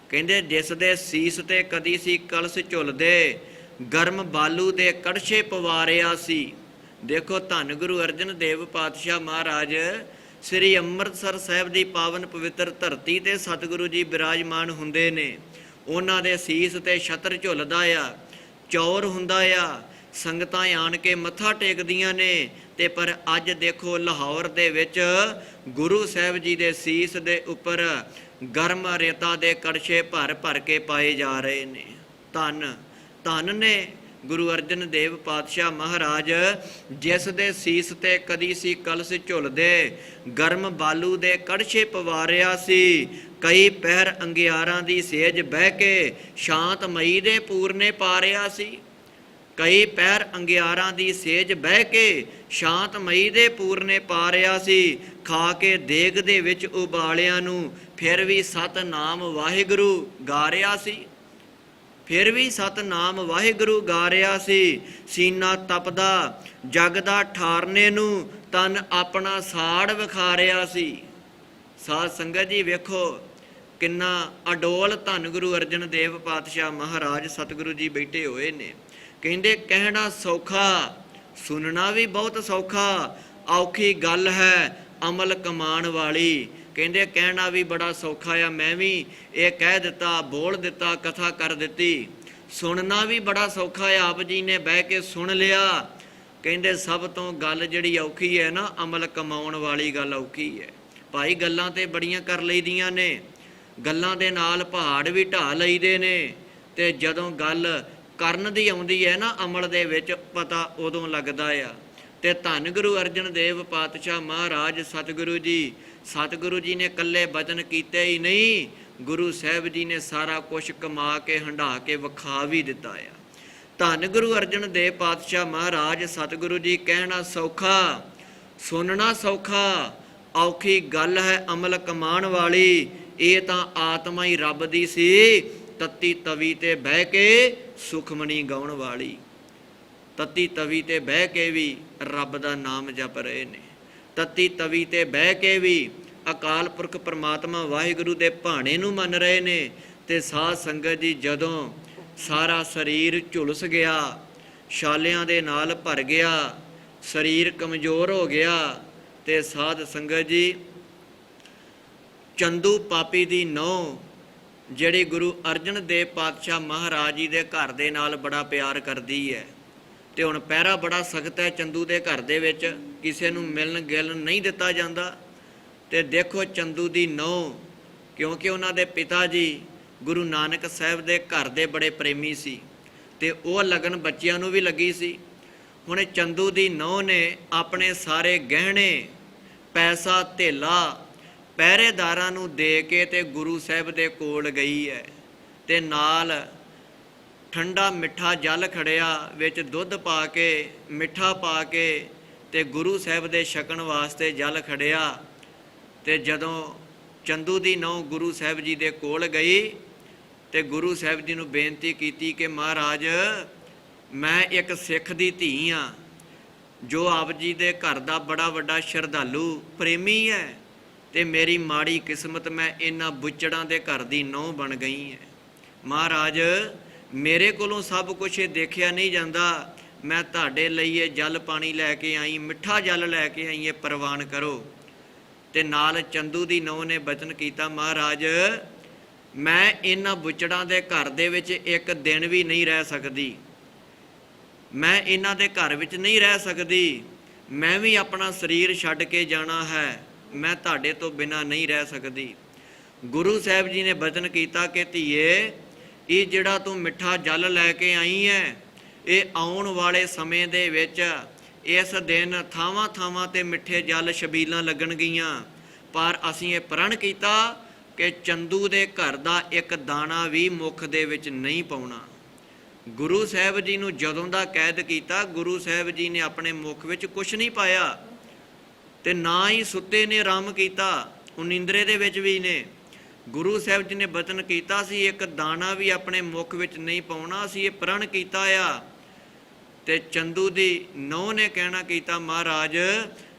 ਕਹਿੰਦੇ ਜਿਸ ਦੇ ਸੀਸ ਤੇ ਕਦੀ ਸੀ ਕਲਸ ਝੁੱਲਦੇ, ਗਰਮ ਬਾਲੂ ਦੇ ਕੜਛੇ ਪਵਾਰਿਆ ਸੀ। ਦੇਖੋ ਧੰਨ ਗੁਰੂ ਅਰਜਨ ਦੇਵ ਪਾਤਸ਼ਾਹ ਮਹਾਰਾਜ ਸ੍ਰੀ ਅੰਮ੍ਰਿਤਸਰ ਸਾਹਿਬ ਦੀ ਪਾਵਨ ਪਵਿੱਤਰ ਧਰਤੀ ਤੇ ਸਤਿਗੁਰੂ ਜੀ ਬਿਰਾਜਮਾਨ ਹੁੰਦੇ ਨੇ। ਉਹਨਾਂ ਦੇ ਸੀਸ ਤੇ ਛਤਰ ਝੁੱਲਦਾ ਆ, ਚੌਰ ਹੁੰਦਾ ਆ, ਸੰਗਤਾਂ ਆਣ ਕੇ ਮੱਥਾ ਟੇਕਦੀਆਂ ਨੇ। ਤੇ ਪਰ ਅੱਜ ਦੇਖੋ ਲਾਹੌਰ ਦੇ ਵਿੱਚ ਗੁਰੂ ਸਾਹਿਬ ਜੀ ਦੇ ਸੀਸ ਦੇ ਉੱਪਰ ਗਰਮ ਰੇਤਾ ਦੇ ਕੜਛੇ ਭਰ ਭਰ ਕੇ ਪਾਏ ਜਾ ਰਹੇ ਨੇ। ਧੰਨ ਧੰਨ ਨੇ ਗੁਰੂ ਅਰਜਨ ਦੇਵ ਪਾਤਸ਼ਾਹ ਮਹਾਰਾਜ, ਜਿਸ ਦੇ ਸੀਸ ਤੇ ਕਦੀ ਸੀ ਕਲਸ ਝੁੱਲਦੇ, ਗਰਮ ਬਾਲੂ ਦੇ ਕੜਛੇ ਪਵਾਰਿਆ ਸੀ। ਕਈ ਪਹਿਰ ਅੰਗਿਆਰਾਂ ਦੀ ਸੇਜ ਬਹਿ ਕੇ, ਸ਼ਾਂਤਮਈ ਦੇ ਪੂਰਨੇ ਪਾਰਿਆ ਸੀ। ਕਈ ਪਹਿਰ ਅੰਗਿਆਰਾਂ ਦੀ ਸੇਜ ਬਹਿ ਕੇ, ਸ਼ਾਂਤਮਈ ਦੇ ਪੂਰਨੇ ਪਾਰਿਆ ਸੀ। ਖਾ ਕੇ ਦੇਗ ਦੇ ਵਿੱਚ ਉਬਾਲਿਆਂ ਨੂੰ, ਫਿਰ ਵੀ ਸਤਿਨਾਮ ਵਾਹਿਗੁਰੂ ਗਾ ਰਿਹਾ ਸੀ। ਫਿਰ ਵੀ ਸਤਿਨਾਮ ਵਾਹਿਗੁਰੂ ਗਾ ਰਿਹਾ ਸੀ। ਸੀਨਾ ਤਪਦਾ ਜਗ ਦਾ ਠਾਰਨੇ ਨੂੰ, ਤਨ ਆਪਣਾ ਸਾੜ ਵਿਖਾ ਰਿਹਾ ਸੀ। ਸਾਧ ਸੰਗਤ ਜੀ ਵੇਖੋ ਕਿੰਨਾ ਅਡੋਲ ਧੰਨ ਗੁਰੂ ਅਰਜਨ ਦੇਵ ਪਾਤਸ਼ਾਹ ਮਹਾਰਾਜ ਸਤਿਗੁਰੂ ਜੀ ਬੈਠੇ ਹੋਏ ਨੇ। ਕਹਿੰਦੇ ਕਹਿਣਾ ਸੌਖਾ, ਸੁਣਨਾ ਵੀ ਬਹੁਤ ਸੌਖਾ, ਔਖੀ ਗੱਲ ਹੈ ਅਮਲ ਕਮਾਉਣ ਵਾਲੀ। ਕਹਿੰਦੇ ਕਹਿਣਾ ਵੀ ਬੜਾ ਸੌਖਾ ਆ, ਮੈਂ ਵੀ ਇਹ ਕਹਿ ਦਿੱਤਾ, ਬੋਲ ਦਿੱਤਾ, ਕਥਾ ਕਰ ਦਿੱਤੀ। ਸੁਣਨਾ ਵੀ ਬੜਾ ਸੌਖਾ ਆ, ਆਪ ਜੀ ਨੇ ਬਹਿ ਕੇ ਸੁਣ ਲਿਆ। ਕਹਿੰਦੇ ਸਭ ਤੋਂ ਗੱਲ ਜਿਹੜੀ ਔਖੀ ਹੈ ਨਾ, ਅਮਲ ਕਮਾਉਣ ਵਾਲੀ ਗੱਲ ਔਖੀ ਹੈ। ਭਾਈ ਗੱਲਾਂ ਤੇ ਬੜੀਆਂ ਕਰ ਲਈਦੀਆਂ ਨੇ, ਗੱਲਾਂ ਦੇ ਨਾਲ ਪਹਾੜ ਵੀ ਢਾਹ ਲਈਦੇ ਨੇ, ਤੇ ਜਦੋਂ ਗੱਲ ਕਰਨ ਦੀ ਆਉਂਦੀ ਹੈ ਨਾ ਅਮਲ ਦੇ ਵਿੱਚ, ਪਤਾ ਉਦੋਂ ਲੱਗਦਾ ਆ। ਤੇ ਧੰਨ ਗੁਰੂ ਅਰਜਨ ਦੇਵ ਪਾਤਸ਼ਾਹ ਮਹਾਰਾਜ ਸਤਿਗੁਰੂ ਜੀ ਨੇ ਇਕੱਲੇ ਬਚਨ ਕੀਤੇ ਹੀ ਨਹੀਂ, ਗੁਰੂ ਸਾਹਿਬ ਜੀ ਨੇ ਸਾਰਾ ਕੁਛ ਕਮਾ ਕੇ ਹੰਢਾ ਕੇ ਵਿਖਾ ਵੀ ਦਿੱਤਾ ਆ। ਧੰਨ ਗੁਰੂ ਅਰਜਨ ਦੇਵ ਪਾਤਸ਼ਾਹ ਮਹਾਰਾਜ ਸਤਿਗੁਰੂ ਜੀ ਕਹਿਣਾ ਸੌਖਾ, ਸੁਣਨਾ ਸੌਖਾ, ਔਖੀ ਗੱਲ ਹੈ ਅਮਲ ਕਮਾਉਣ ਵਾਲੀ। ਇਹ ਤਾਂ ਆਤਮਾ ਹੀ ਰੱਬ ਦੀ ਸੀ, ਤੱਤੀ ਤਵੀ ਤੇ ਬਹਿ ਕੇ ਸੁਖਮਣੀ ਗਾਉਣ ਵਾਲੀ। ਤੱਤੀ ਤਵੀ ਤੇ ਬਹਿ ਕੇ ਵੀ ਰੱਬ ਦਾ ਨਾਮ ਜਪ ਰਹੇ ਨੇ, ਤੱਤੀ ਤਵੀ ਤੇ ਬਹਿ ਕੇ ਵੀ ਅਕਾਲ ਪੁਰਖ ਪਰਮਾਤਮਾ ਵਾਹਿਗੁਰੂ ਦੇ ਭਾਣੇ ਨੂੰ ਮੰਨ ਰਹੇ ਨੇ। ਤੇ ਸਾਧ ਸੰਗਤ ਜੀ, ਜਦੋਂ ਸਾਰਾ ਸਰੀਰ ਝੁਲਸ ਗਿਆ, ਛਾਲਿਆਂ ਦੇ ਨਾਲ ਭਰ ਗਿਆ, ਸਰੀਰ ਕਮਜ਼ੋਰ ਹੋ ਗਿਆ, ਤੇ ਸਾਧ ਸੰਗਤ ਜੀ ਚੰਦੂ ਪਾਪੀ ਦੀ ਨਹੁੰ ਜਿਹੜੀ ਗੁਰੂ ਅਰਜਨ ਦੇਵ ਪਾਤਸ਼ਾਹ ਮਹਾਰਾਜ ਜੀ ਦੇ ਘਰ ਦੇ ਨਾਲ ਬੜਾ ਪਿਆਰ ਕਰਦੀ ਹੈ। ਤੇ ਹੁਣ ਪਹਿਰਾ ਬੜਾ ਸਖਤ ਹੈ ਚੰਦੂ ਦੇ ਘਰ ਦੇ ਵਿੱਚ, ਕਿਸੇ ਨੂੰ ਮਿਲਣ ਗਿਲਣ ਨਹੀਂ ਦਿੱਤਾ ਜਾਂਦਾ। ਤੇ ਦੇਖੋ ਚੰਦੂ ਦੀ ਨਹੁੰ, ਕਿਉਂਕਿ ਉਹਨਾਂ ਦੇ ਪਿਤਾ ਜੀ ਗੁਰੂ ਨਾਨਕ ਸਾਹਿਬ ਦੇ ਘਰ ਦੇ ਬੜੇ ਪ੍ਰੇਮੀ ਸੀ, ਤੇ ਉਹ ਲਗਨ ਬੱਚਿਆਂ ਨੂੰ ਵੀ ਲੱਗੀ ਸੀ। ਹੁਣ ਚੰਦੂ ਦੀ ਨਹੁੰ ਨੇ ਆਪਣੇ ਸਾਰੇ ਗਹਿਣੇ, ਪੈਸਾ ਧੇਲਾ ਪਹਿਰੇਦਾਰਾਂ ਨੂੰ ਦੇ ਕੇ ਤੇ ਗੁਰੂ ਸਾਹਿਬ ਦੇ ਕੋਲ ਗਈ ਹੈ। ਤੇ ਨਾਲ ਠੰਡਾ ਮਿੱਠਾ ਜਲ ਖੜਿਆ, ਵਿੱਚ ਦੁੱਧ ਪਾ ਕੇ, ਮਿੱਠਾ ਪਾ ਕੇ, ਤੇ ਗੁਰੂ ਸਾਹਿਬ ਦੇ ਛਕਣ ਵਾਸਤੇ ਜਲ ਖੜਿਆ। ਤੇ ਜਦੋਂ ਚੰਦੂ ਦੀ ਨਹੁੰ ਗੁਰੂ ਸਾਹਿਬ ਜੀ ਦੇ ਕੋਲ ਗਈ, ਤੇ ਗੁਰੂ ਸਾਹਿਬ ਜੀ ਨੂੰ ਬੇਨਤੀ ਕੀਤੀ ਕਿ ਮਹਾਰਾਜ, ਮੈਂ ਇੱਕ ਸਿੱਖ ਦੀ ਧੀ ਹਾਂ, ਜੋ ਆਪ ਜੀ ਦੇ ਘਰ ਦਾ ਬੜਾ ਵੱਡਾ ਸ਼ਰਧਾਲੂ ਪ੍ਰੇਮੀ ਹੈ, ਤੇ ਮੇਰੀ ਮਾੜੀ ਕਿਸਮਤ, ਮੈਂ ਇਹਨਾਂ ਬੁੱਚੜਾਂ ਦੇ ਘਰ ਦੀ ਨਹੁੰ ਬਣ ਗਈ ਹੈ। ਮਹਾਰਾਜ, ਮੇਰੇ ਕੋਲੋਂ ਸਭ ਕੁਛ ਇਹ ਦੇਖਿਆ ਨਹੀਂ ਜਾਂਦਾ, ਮੈਂ ਤੁਹਾਡੇ ਲਈ ਇਹ ਜਲ ਪਾਣੀ ਲੈ ਕੇ ਆਈ, ਮਿੱਠਾ ਜਲ ਲੈ ਕੇ ਆਈ, ਇਹ ਪ੍ਰਵਾਨ ਕਰੋ। ਤੇ ਨਾਲ ਚੰਦੂ ਦੀ ਨਹੁੰ ਨੇ ਬਚਨ ਕੀਤਾ, ਮਹਾਰਾਜ, ਮੈਂ ਇਹਨਾਂ ਬੁੱਚੜਾਂ ਦੇ ਘਰ ਦੇ ਵਿੱਚ ਇੱਕ ਦਿਨ ਵੀ ਨਹੀਂ ਰਹਿ ਸਕਦੀ, ਮੈਂ ਇਹਨਾਂ ਦੇ ਘਰ ਵਿੱਚ ਨਹੀਂ ਰਹਿ ਸਕਦੀ, ਮੈਂ ਵੀ ਆਪਣਾ ਸਰੀਰ ਛੱਡ ਕੇ ਜਾਣਾ ਹੈ, ਮੈਂ ਤੁਹਾਡੇ ਤੋਂ ਬਿਨਾਂ ਨਹੀਂ ਰਹਿ ਸਕਦੀ। ਗੁਰੂ ਸਾਹਿਬ ਜੀ ਨੇ ਬਚਨ ਕੀਤਾ ਕਿ ਧੀਏ, ਇਹ ਜਿਹੜਾ ਤੂੰ ਮਿੱਠਾ ਜਲ ਲੈ ਕੇ ਆਈ ਹੈ, ਇਹ ਆਉਣ ਵਾਲੇ ਸਮੇਂ ਦੇ ਵਿੱਚ ਇਸ ਦਿਨ ਥਾਵਾਂ ਥਾਵਾਂ ਤੇ ਮਿੱਠੇ ਜਲ ਛਬੀਲਾਂ ਲੱਗਣਗੀਆਂ, ਪਰ ਅਸੀਂ ਇਹ ਪ੍ਰਣ ਕੀਤਾ ਕਿ ਚੰਦੂ ਦੇ ਘਰ ਦਾ ਇੱਕ ਦਾਣਾ ਵੀ ਮੁੱਖ ਦੇ ਵਿੱਚ ਨਹੀਂ ਪਾਉਣਾ। ਗੁਰੂ ਸਾਹਿਬ ਜੀ ਨੂੰ ਜਦੋਂ ਦਾ ਕੈਦ ਕੀਤਾ, ਗੁਰੂ ਸਾਹਿਬ ਜੀ ਨੇ ਆਪਣੇ ਮੁੱਖ ਵਿੱਚ ਕੁਛ ਨਹੀਂ ਪਾਇਆ, ਤੇ ਨਾ ਹੀ ਸੁੱਤੇ ਨੇ ਆਰਾਮ ਕੀਤਾ, ਉਹ ਨਿੰਦਰੇ ਦੇ ਵਿੱਚ ਵੀ ਨੇ। ਗੁਰੂ ਸਾਹਿਬ ਜੀ ਨੇ ਬਚਨ ਕੀਤਾ ਸੀ ਇੱਕ ਦਾਣਾ ਵੀ ਆਪਣੇ ਮੁੱਖ ਵਿੱਚ ਨਹੀਂ ਪਾਉਣਾ, ਅਸੀਂ ਇਹ ਪ੍ਰਣ ਕੀਤਾ ਆ। ਤੇ ਚੰਦੂ ਦੀ ਨਹੁੰ ਨੇ ਕਹਿਣਾ ਕੀਤਾ, ਮਹਾਰਾਜ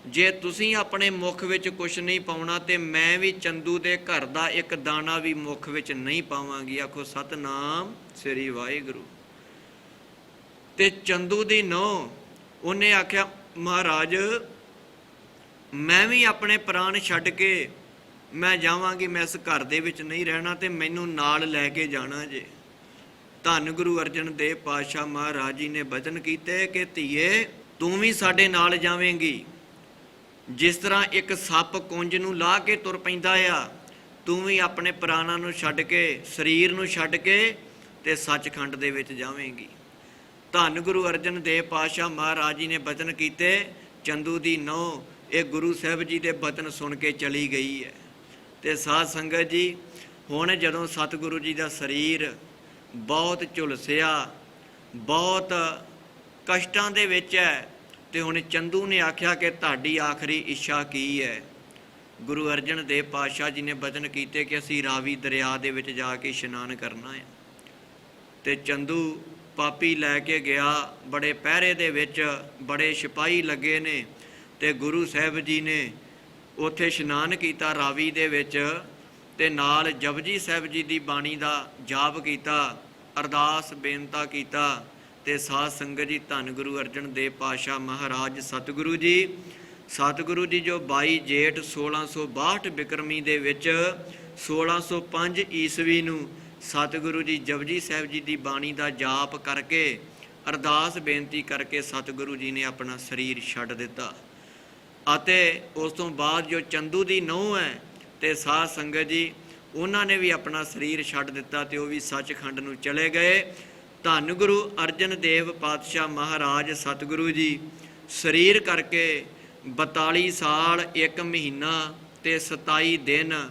ਜੇ ਤੁਸੀਂ ਆਪਣੇ ਮੁੱਖ ਵਿੱਚ ਕੁਛ ਨਹੀਂ ਪਾਉਣਾ ਤੇ ਮੈਂ ਵੀ ਚੰਦੂ ਦੇ ਘਰ ਦਾ ਇੱਕ ਦਾਣਾ ਵੀ ਮੁੱਖ ਵਿੱਚ ਨਹੀਂ ਪਾਵਾਂਗੀ। ਆਖੋ ਸਤਨਾਮ ਸ੍ਰੀ ਵਾਹਿਗੁਰੂ। ਤੇ ਚੰਦੂ ਦੀ ਨਹੁੰ ਉਹਨੇ ਆਖਿਆ, ਮਹਾਰਾਜ ਮੈਂ ਵੀ ਆਪਣੇ ਪ੍ਰਾਣ ਛੱਡ ਕੇ ਮੈਂ ਜਾਵਾਂਗੀ, ਮੈਂ ਇਸ ਘਰ ਦੇ ਵਿੱਚ ਨਹੀਂ ਰਹਿਣਾ ਤੇ ਮੈਨੂੰ ਨਾਲ ਲੈ ਕੇ ਜਾਣਾ ਜੇ। ਧੰਨ ਗੁਰੂ ਅਰਜਨ ਦੇਵ ਪਾਤਸ਼ਾਹ ਮਹਾਰਾਜ ਜੀ ਨੇ ਬਚਨ ਕੀਤੇ ਕਿ ਧੀਏ ਤੂੰ ਵੀ ਸਾਡੇ ਨਾਲ ਜਾਵੇਂਗੀ। ਜਿਸ ਤਰ੍ਹਾਂ ਇੱਕ ਸੱਪ ਕੁੰਜ ਨੂੰ ਲਾਹ ਕੇ ਤੁਰ ਪੈਂਦਾ ਆ, ਤੂੰ ਵੀ ਆਪਣੇ ਪ੍ਰਾਣਾਂ ਨੂੰ ਛੱਡ ਕੇ, ਸਰੀਰ ਨੂੰ ਛੱਡ ਕੇ ਤੇ ਸੱਚਖੰਡ ਦੇ ਵਿੱਚ ਜਾਵੇਂਗੀ। ਧੰਨ ਗੁਰੂ ਅਰਜਨ ਦੇਵ ਪਾਤਸ਼ਾਹ ਮਹਾਰਾਜ ਜੀ ਨੇ ਬਚਨ ਕੀਤੇ। ਚੰਦੂ ਦੀ ਨਹੁੰ ਇਹ ਗੁਰੂ ਸਾਹਿਬ ਜੀ ਦੇ ਬਚਨ ਸੁਣ ਕੇ ਚਲੀ ਗਈ ਹੈ। ਤੇ ਸਾਧ ਸੰਗਤ ਜੀ, ਹੁਣ ਜਦੋਂ ਸਤਿਗੁਰੂ ਜੀ ਦਾ ਸਰੀਰ ਬਹੁਤ ਝੁਲਸਿਆ, ਬਹੁਤ ਕਸ਼ਟਾਂ ਦੇ ਵਿੱਚ ਹੈ, ਤੇ ਹੁਣ ਚੰਦੂ ਨੇ ਆਖਿਆ ਕਿ ਤੁਹਾਡੀ ਆਖਰੀ ਇੱਛਾ ਕੀ ਹੈ? ਗੁਰੂ ਅਰਜਨ ਦੇਵ ਪਾਤਸ਼ਾਹ ਜੀ ਨੇ ਬਚਨ ਕੀਤੇ ਕਿ ਅਸੀਂ ਰਾਵੀ ਦਰਿਆ ਦੇ ਵਿੱਚ ਜਾ ਕੇ ਇਸ਼ਨਾਨ ਕਰਨਾ ਹੈ। ਤੇ ਚੰਦੂ ਪਾਪੀ ਲੈ ਕੇ ਗਿਆ, ਬੜੇ ਪਹਿਰੇ ਦੇ ਵਿੱਚ ਬੜੇ ਸਿਪਾਹੀ ਲੱਗੇ ਨੇ, ਤੇ ਗੁਰੂ ਸਾਹਿਬ ਜੀ ਨੇ ਉੱਥੇ ਇਸ਼ਨਾਨ ਕੀਤਾ ਰਾਵੀ ਦੇ ਵਿੱਚ, ਤੇ ਨਾਲ ਜਪਜੀ ਸਾਹਿਬ ਜੀ ਦੀ ਬਾਣੀ ਦਾ ਜਾਪ ਕੀਤਾ, ਅਰਦਾਸ ਬੇਨਤਾ ਕੀਤਾ। ਤੇ ਸਾਧ ਸੰਗਤ ਜੀ, ਧੰਨ ਗੁਰੂ ਅਰਜਨ ਦੇਵ ਪਾਤਸ਼ਾਹ ਮਹਾਰਾਜ ਸਤਿਗੁਰੂ ਜੀ ਜੋ 22 ਜੇਠ 1662 ਬਿਕਰਮੀ ਦੇ ਵਿੱਚ 1605 ਈਸਵੀ ਨੂੰ ਸਤਿਗੁਰੂ ਜੀ ਜਪਜੀ ਸਾਹਿਬ ਜੀ ਦੀ ਬਾਣੀ ਦਾ ਜਾਪ ਕਰਕੇ, ਅਰਦਾਸ ਬੇਨਤੀ ਕਰਕੇ ਸਤਿਗੁਰੂ ਜੀ ਨੇ ਆਪਣਾ ਸਰੀਰ ਛੱਡ ਦਿੱਤਾ। ਅਤੇ ਉਸ ਤੋਂ ਬਾਅਦ ਜੋ ਚੰਦੂ ਦੀ ਨਹੁੰ ਹੈ ਤੇ ਸਾਧ ਸੰਗਤ ਜੀ, ਉਹਨਾਂ ਨੇ ਵੀ ਆਪਣਾ ਸਰੀਰ ਛੱਡ ਦਿੱਤਾ ਤੇ ਉਹ ਵੀ ਸੱਚਖੰਡ ਨੂੰ ਚਲੇ ਗਏ। ਧੰਨ ਗੁਰੂ ਅਰਜਨ ਦੇਵ ਪਾਤਸ਼ਾਹ ਮਹਾਰਾਜ ਸਤਿਗੁਰੂ ਜੀ ਸਰੀਰ ਕਰਕੇ 42 ਸਾਲ 1 ਮਹੀਨਾ ਤੇ 27 ਦਿਨ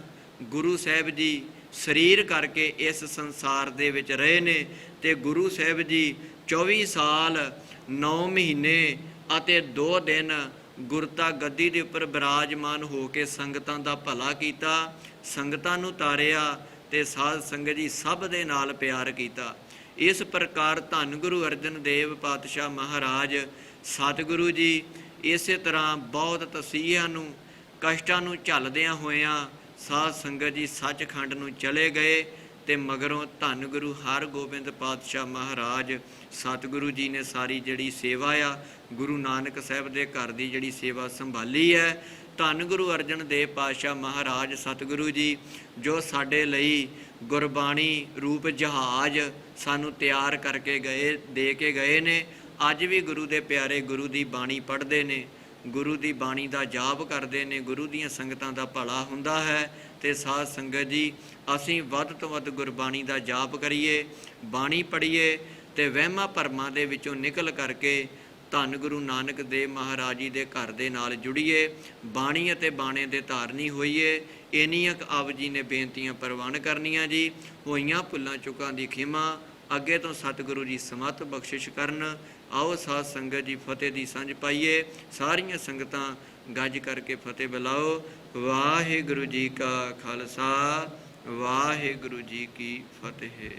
ਗੁਰੂ ਸਾਹਿਬ ਜੀ ਸਰੀਰ ਕਰਕੇ ਇਸ ਸੰਸਾਰ ਦੇ ਵਿੱਚ ਰਹੇ ਨੇ। ਤੇ ਗੁਰੂ ਸਾਹਿਬ ਜੀ 24 ਸਾਲ 9 ਮਹੀਨੇ ਅਤੇ 2 ਦਿਨ ਗੁਰਤਾ ਗੱਦੀ ਦੇ ਉੱਪਰ ਬਿਰਾਜਮਾਨ ਹੋ ਕੇ ਸੰਗਤਾਂ ਦਾ ਭਲਾ ਕੀਤਾ, ਸੰਗਤਾਂ ਨੂੰ ਤਾਰਿਆ ਤੇ ਸਾਧ ਸੰਗਤ ਜੀ ਸਭ ਦੇ ਨਾਲ ਪਿਆਰ ਕੀਤਾ। ਇਸ ਪ੍ਰਕਾਰ ਧੰਨ ਗੁਰੂ ਅਰਜਨ ਦੇਵ ਪਾਤਸ਼ਾਹ ਮਹਾਰਾਜ ਸਤਿਗੁਰੂ ਜੀ ਇਸੇ ਤਰ੍ਹਾਂ ਬਹੁਤ ਤਸੀਹਿਆਂ ਨੂੰ, ਕਸ਼ਟਾਂ ਨੂੰ ਝੱਲਦਿਆਂ ਹੋਇਆਂ ਸਾਧ ਸੰਗਤ ਜੀ ਸੱਚਖੰਡ ਨੂੰ ਚਲੇ ਗਏ। ਤੇ ਮਗਰੋਂ ਧੰਨ ਗੁਰੂ ਹਰਗੋਬਿੰਦ ਪਾਤਸ਼ਾਹ ਮਹਾਰਾਜ ਸਤਿਗੁਰੂ ਜੀ ਨੇ ਸਾਰੀ ਜਿਹੜੀ ਸੇਵਾ ਆ ਗੁਰੂ ਨਾਨਕ ਸਾਹਿਬ ਦੇ ਘਰ ਦੀ ਜਿਹੜੀ ਸੇਵਾ ਸੰਭਾਲੀ ਹੈ। ਧੰਨ ਗੁਰੂ ਅਰਜਨ ਦੇਵ ਪਾਤਸ਼ਾਹ ਮਹਾਰਾਜ ਸਤਿਗੁਰੂ ਜੀ ਜੋ ਸਾਡੇ ਲਈ ਗੁਰਬਾਣੀ ਰੂਪ ਜਹਾਜ਼ ਸਾਨੂੰ ਤਿਆਰ ਕਰਕੇ ਦੇ ਕੇ ਗਏ ਨੇ। ਅੱਜ ਵੀ ਗੁਰੂ ਦੇ ਪਿਆਰੇ ਗੁਰੂ ਦੀ ਬਾਣੀ ਪੜ੍ਹਦੇ ਨੇ, ਗੁਰੂ ਦੀ ਬਾਣੀ ਦਾ ਜਾਪ ਕਰਦੇ ਨੇ, ਗੁਰੂ ਦੀਆਂ ਸੰਗਤਾਂ ਦਾ ਭਲਾ ਹੁੰਦਾ ਹੈ। ਤੇ ਸਾਧ ਸੰਗਤ ਜੀ, ਅਸੀਂ ਵੱਧ ਤੋਂ ਵੱਧ ਗੁਰਬਾਣੀ ਦਾ ਜਾਪ ਕਰੀਏ, ਬਾਣੀ ਪੜ੍ਹੀਏ ਤੇ ਵਹਿਮਾਂ ਭਰਮਾਂ ਦੇ ਵਿੱਚੋਂ ਨਿਕਲ ਕਰਕੇ ਧੰਨ ਗੁਰੂ ਨਾਨਕ ਦੇਵ ਮਹਾਰਾਜ ਜੀ ਦੇ ਘਰ ਦੇ ਨਾਲ ਜੁੜੀਏ, ਬਾਣੀ ਅਤੇ ਬਾਣੇ ਦੇ ਧਾਰਨੀ ਹੋਈਏ। ਇੰਨੀਆਂ ਕੁ ਆਪ ਜੀ ਨੇ ਬੇਨਤੀਆਂ ਪ੍ਰਵਾਨ ਕਰਨੀਆਂ ਜੀ। ਹੋਈਆਂ ਭੁੱਲਾਂ ਚੁੱਕਾਂ ਦੀ ਖਿਮਾ, ਅੱਗੇ ਤੋਂ ਸਤਿਗੁਰੂ ਜੀ ਸਮਤ ਬਖਸ਼ਿਸ਼ ਕਰਨ। ਆਓ ਸਾਧ ਸੰਗਤ ਜੀ ਫਤਿਹ ਦੀ ਸਾਂਝ ਪਾਈਏ। ਸਾਰੀਆਂ ਸੰਗਤਾਂ ਗੱਜ ਕਰਕੇ ਫਤਿਹ ਬੁਲਾਓ। ਵਾਹਿਗੁਰੂ ਜੀ ਕਾ ਖਾਲਸਾ, ਵਾਹਿਗੁਰੂ ਜੀ ਕੀ ਫਤਿਹ।